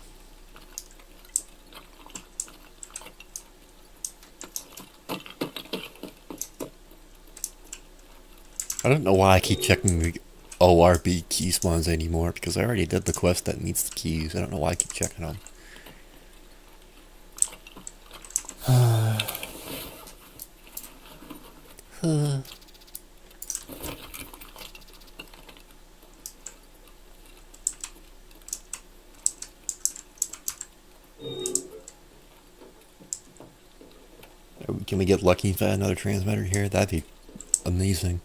I don't know why I keep checking the ORB key spawns anymore, because I already did the quest that needs the keys. I don't know why I keep checking them. Can we get lucky and find another transmitter here? That'd be amazing.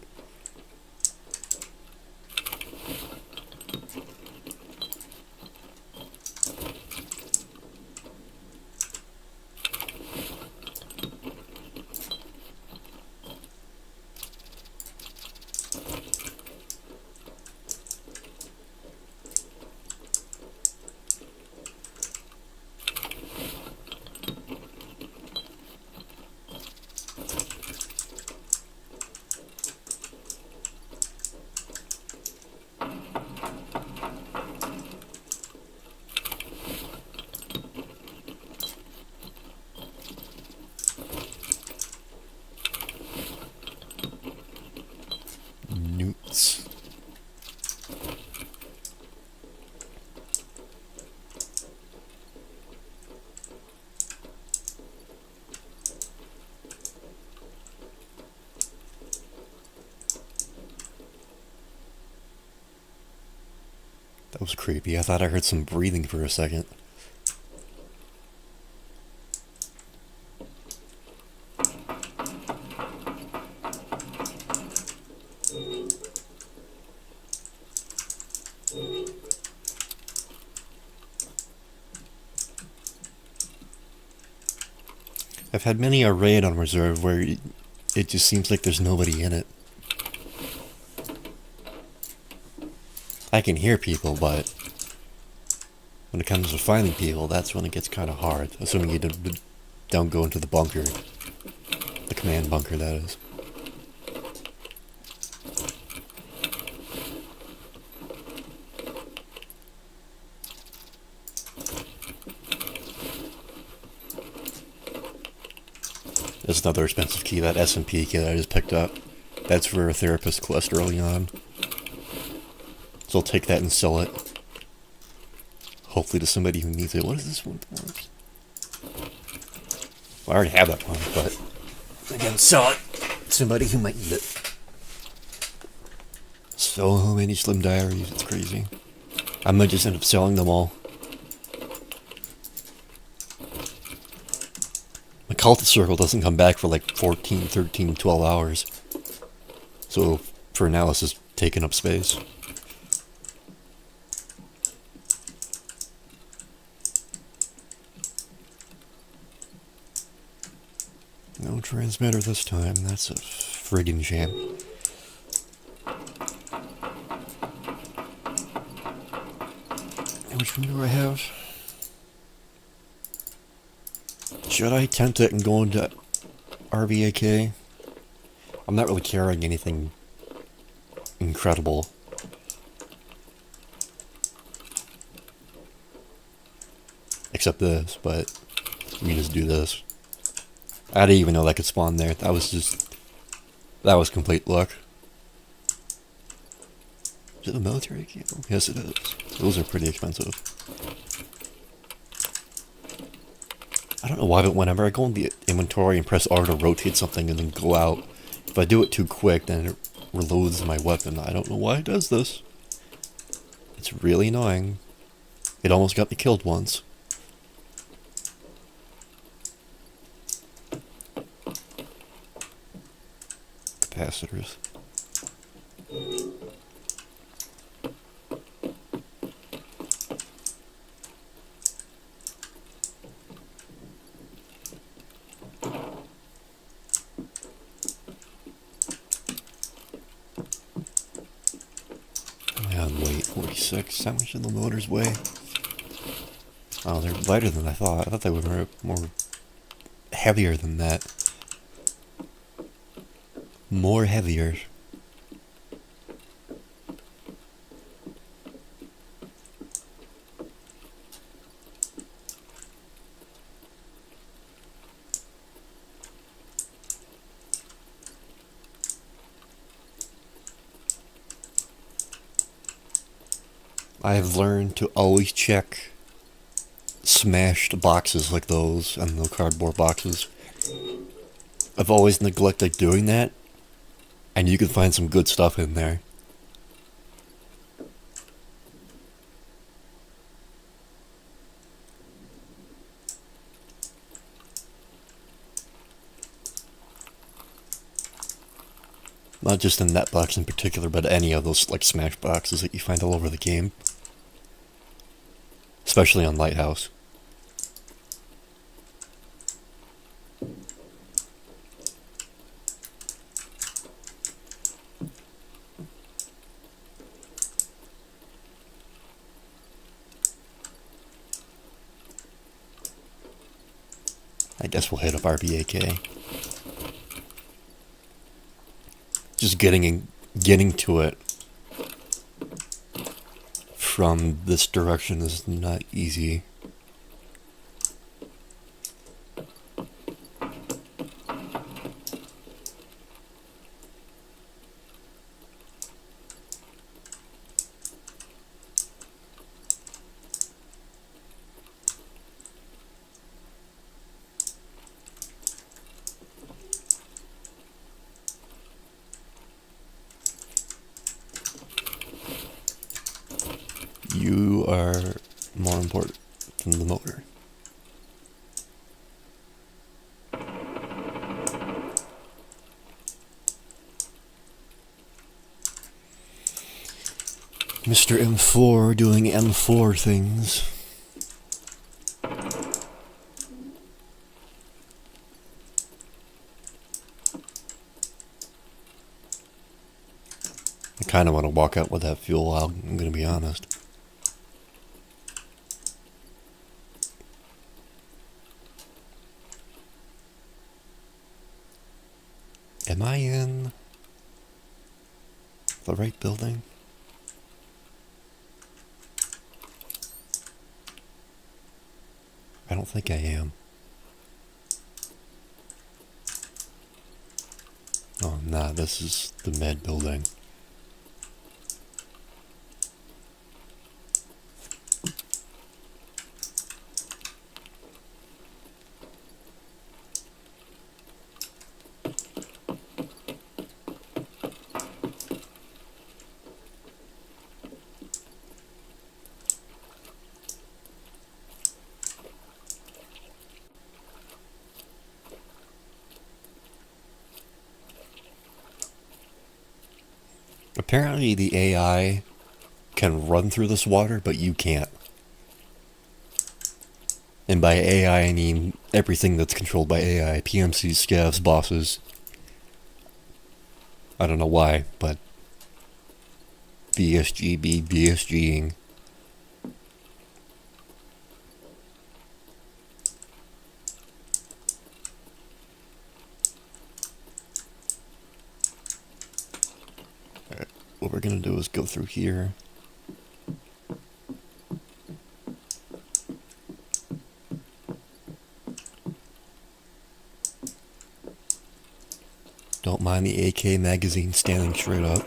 Newts. That was creepy. I thought I heard some breathing for a second. I've had many a raid on reserve where it just seems like there's nobody in it. I can hear people, but when it comes to finding people, that's when it gets kind of hard. Assuming you don't go into the bunker. The command bunker, that is. There's another expensive key, that SMP key that I just picked up. That's for a therapist quest early on. So I'll take that and sell it. Hopefully to somebody who needs it. What is this one for? Well, I already have that one, but again, sell it to somebody who might need it. So many Slim Diaries, it's crazy. I might just end up selling them all. My Cultist Circle doesn't come back for like 14, 13, 12 hours. So for now it's just taking up space. No transmitter this time, that's a friggin' shame. Which one do I have? Should I tempt it and go into RBAK? I'm not really carrying anything incredible. Except this, but we just do this. I didn't even know that could spawn there. That was complete luck. Is it a military cable? Yes, it is. Those are pretty expensive. I don't know why, but whenever I go in the inventory and press R to rotate something and then go out, if I do it too quick, then it reloads my weapon. I don't know why it does this. It's really annoying. It almost got me killed once. Capacitors. Weight 46. How much did the motors weigh? Oh, they're lighter than I thought. I thought they were more heavier than that. More heavier. I have learned to always check smashed boxes like those and the cardboard boxes. I've always neglected doing that, and you can find some good stuff in there. Not just in that box in particular, but any of those like smash boxes that you find all over the game. Especially on Lighthouse. I guess we'll hit up RBAK. Just getting to it from this direction is not easy. You are more important than the motor. Mr. M4 doing M4 things. I kind of want to walk out with that fuel out, I'm going to be honest. Am I in the right building? I don't think I am. Oh, nah, this is the med building. Apparently the AI can run through this water, but you can't. And by AI, I mean everything that's controlled by AI. PMCs, scavs, bosses. I don't know why, but BSG be BSGing. Alright, what we're gonna do is go through here. Don't mind the AK magazine standing straight up.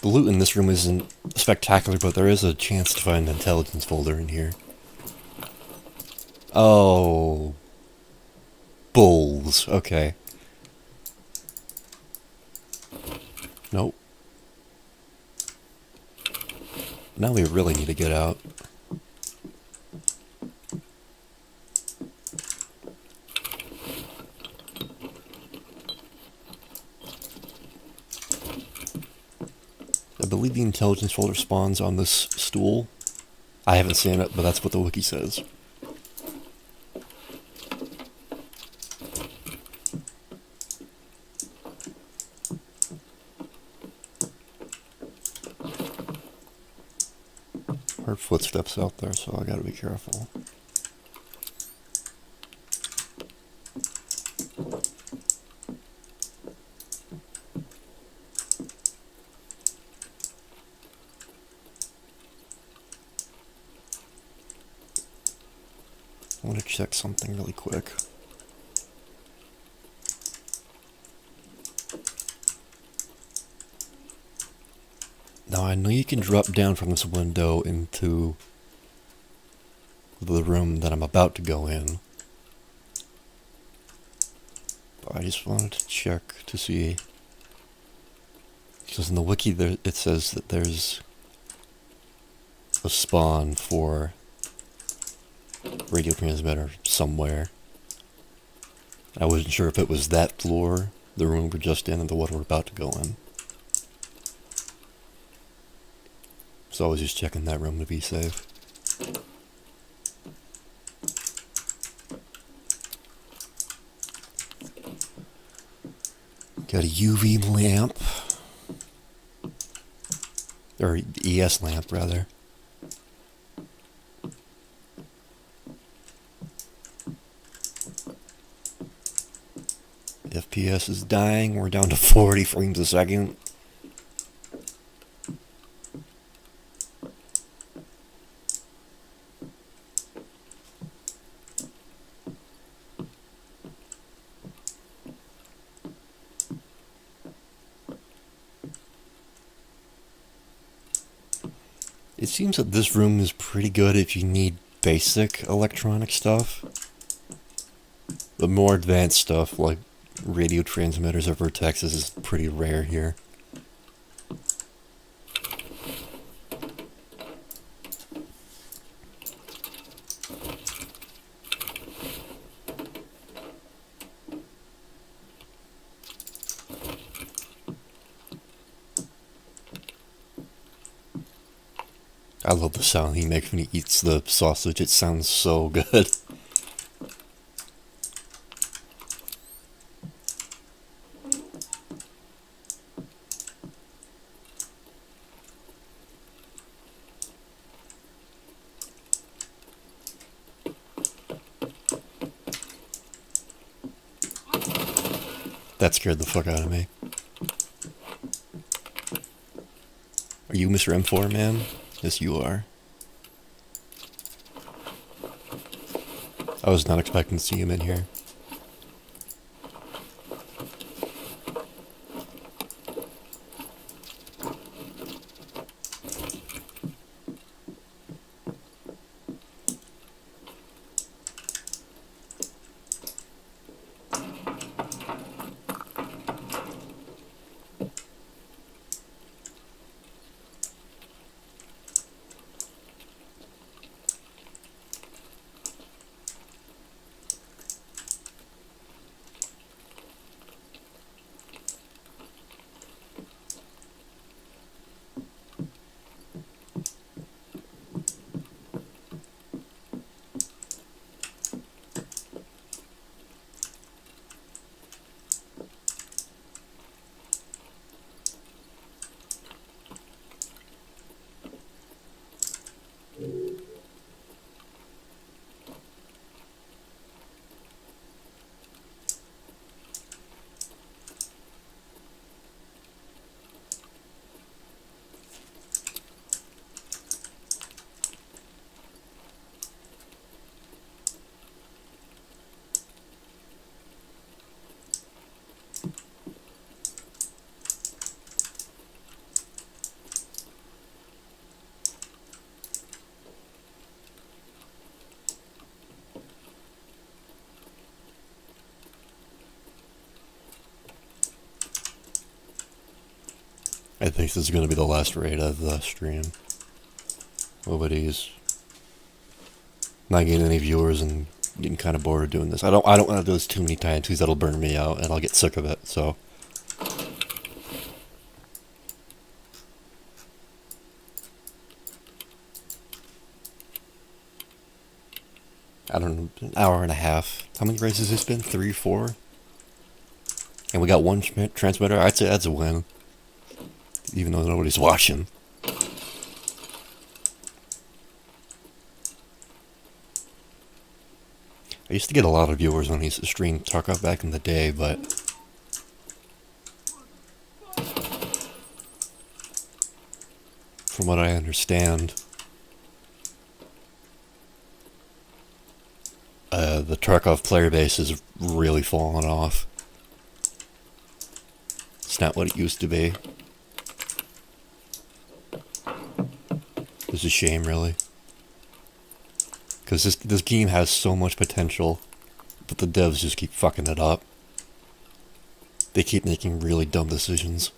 The loot in this room isn't spectacular, but there is a chance to find an intelligence folder in here. Oh. Bulls. Okay. Nope. Now we really need to get out. I believe the intelligence folder spawns on this stool. I haven't seen it, but that's what the wiki says. Heard footsteps out there, so I gotta be careful. I want to check something really quick. Now I know you can drop down from this window into the room that I'm about to go in. But I just wanted to check to see. Because in the wiki there, it says that there's a spawn for radio transmitter somewhere. I wasn't sure if it was that floor, the room we're just in, and the one we're about to go in. So I was just checking that room to be safe. Got a UV lamp. Or ES lamp, rather. FPS is dying. We're down to 40 frames a second. It seems that this room is pretty good if you need basic electronic stuff. The more advanced stuff, like radio transmitters or vertexes, is pretty rare here. I love the sound he makes when he eats the sausage. It sounds so good. That scared the fuck out of me. Are you Mr. M4, man? Yes, you are. I was not expecting to see him in here. I think this is going to be the last raid of the stream. Nobody's not getting any viewers and getting kind of bored of doing this. I don't want to do this too many times because that'll burn me out and I'll get sick of it. So I don't know, an hour and a half. How many raids has this been? 3, 4? And we got one transmitter. I'd say that's a win. Even though nobody's watching. I used to get a lot of viewers when I used to stream Tarkov back in the day, but from what I understand, the Tarkov player base is really falling off. It's not what it used to be. It's a shame, really. Because this game has so much potential, but the devs just keep fucking it up. They keep making really dumb decisions.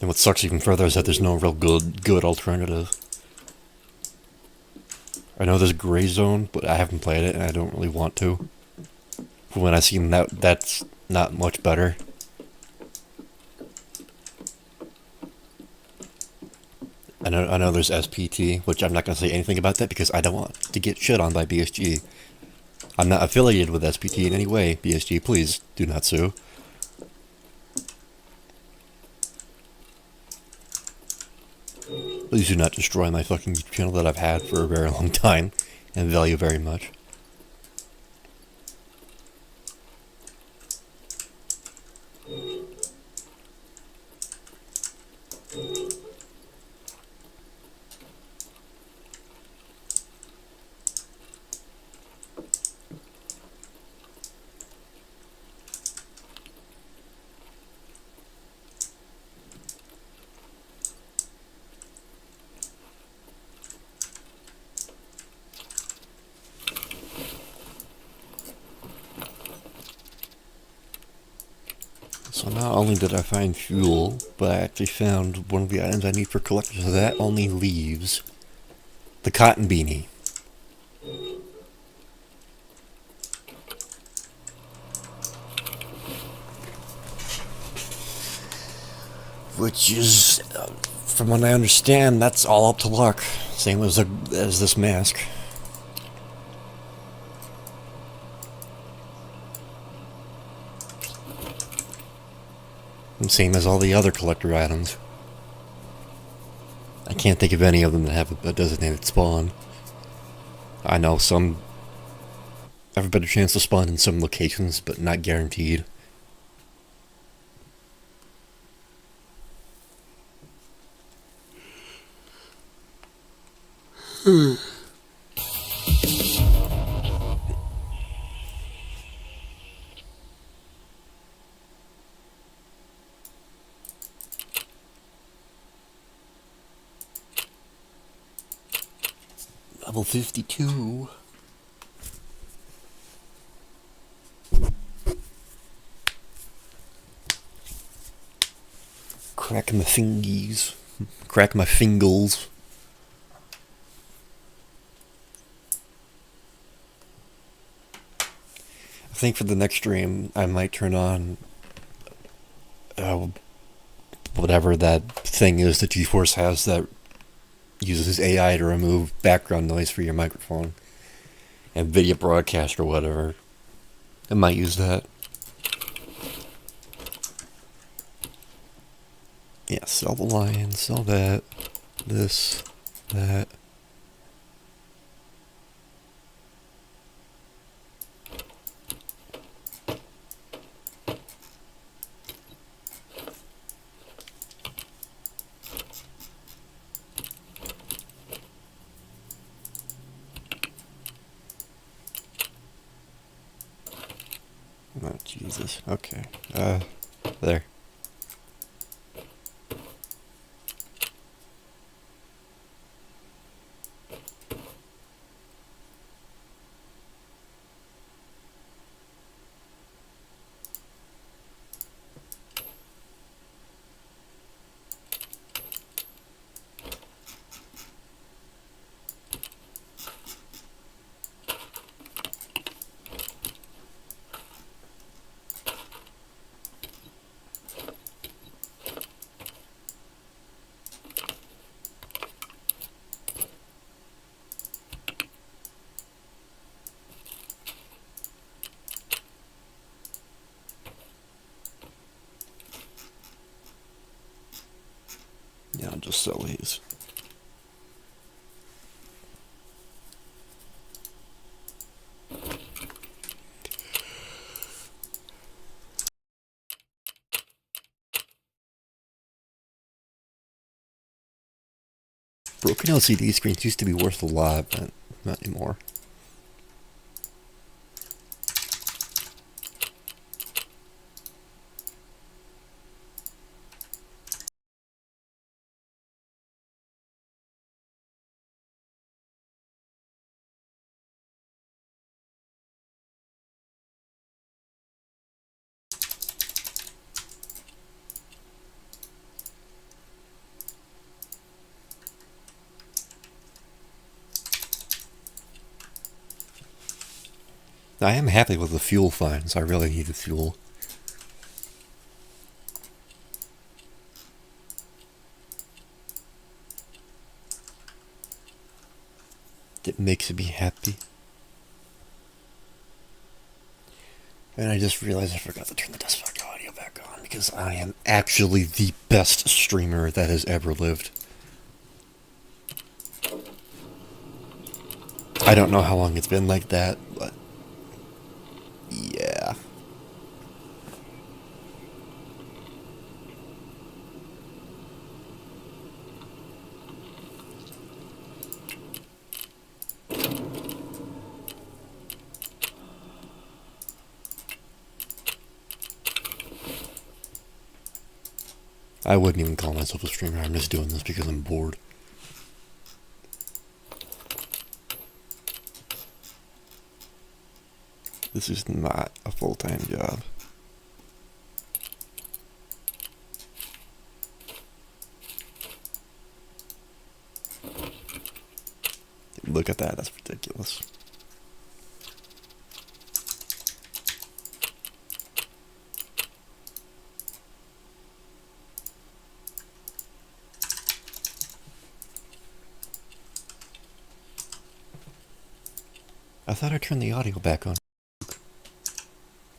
And what sucks even further is that there's no real good alternative. I know there's Gray Zone, but I haven't played it and I don't really want to. But when I see that's not much better. I know there's SPT, which I'm not going to say anything about that because I don't want to get shit on by BSG. I'm not affiliated with SPT in any way. BSG, please do not sue. Please do not destroy my fucking YouTube channel that I've had for a very long time and value very much. So not only did I find fuel, but I actually found one of the items I need for collectors that only leaves. The cotton beanie. Which is, from what I understand, that's all up to luck. Same as this mask. And same as all the other collector items. I can't think of any of them that have a designated spawn. I know some have a better chance to spawn in some locations, but not guaranteed. Level 52. Crack my fingies. Crack my fingals. I think for the next stream, I might turn on whatever that thing is that GeForce has that uses AI to remove background noise for your microphone and video broadcast or whatever. I might use that. Yeah, sell the lion, sell that, this, that. Oh, Jesus. Okay. There. Yeah, I'll just sell these. Broken LCD screens used to be worth a lot, but not anymore. I am happy with the fuel finds. I really need the fuel. It makes me happy. And I just realized I forgot to turn the desktop audio back on because I am actually the best streamer that has ever lived. I don't know how long it's been like that, but yeah. I wouldn't even call myself a streamer. I'm just doing this because I'm bored. This is not a full-time job. Look at that, that's ridiculous. I thought I turned the audio back on.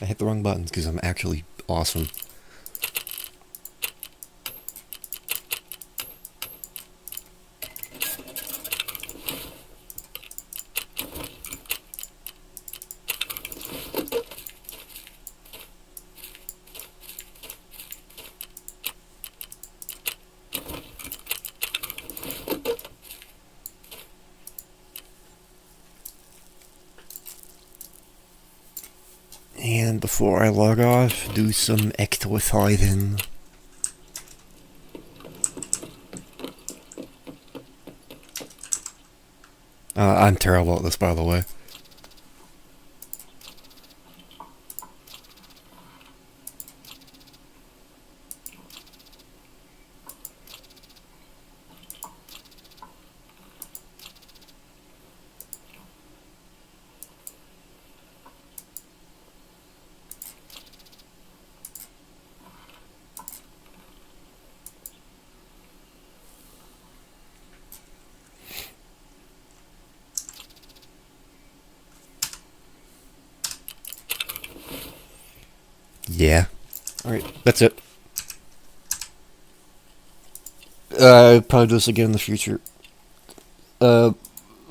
I hit the wrong buttons because I'm actually awesome. And before I log off, do some exercising. I'm terrible at this, by the way. Yeah. Alright, that's it. I'll probably do this again in the future.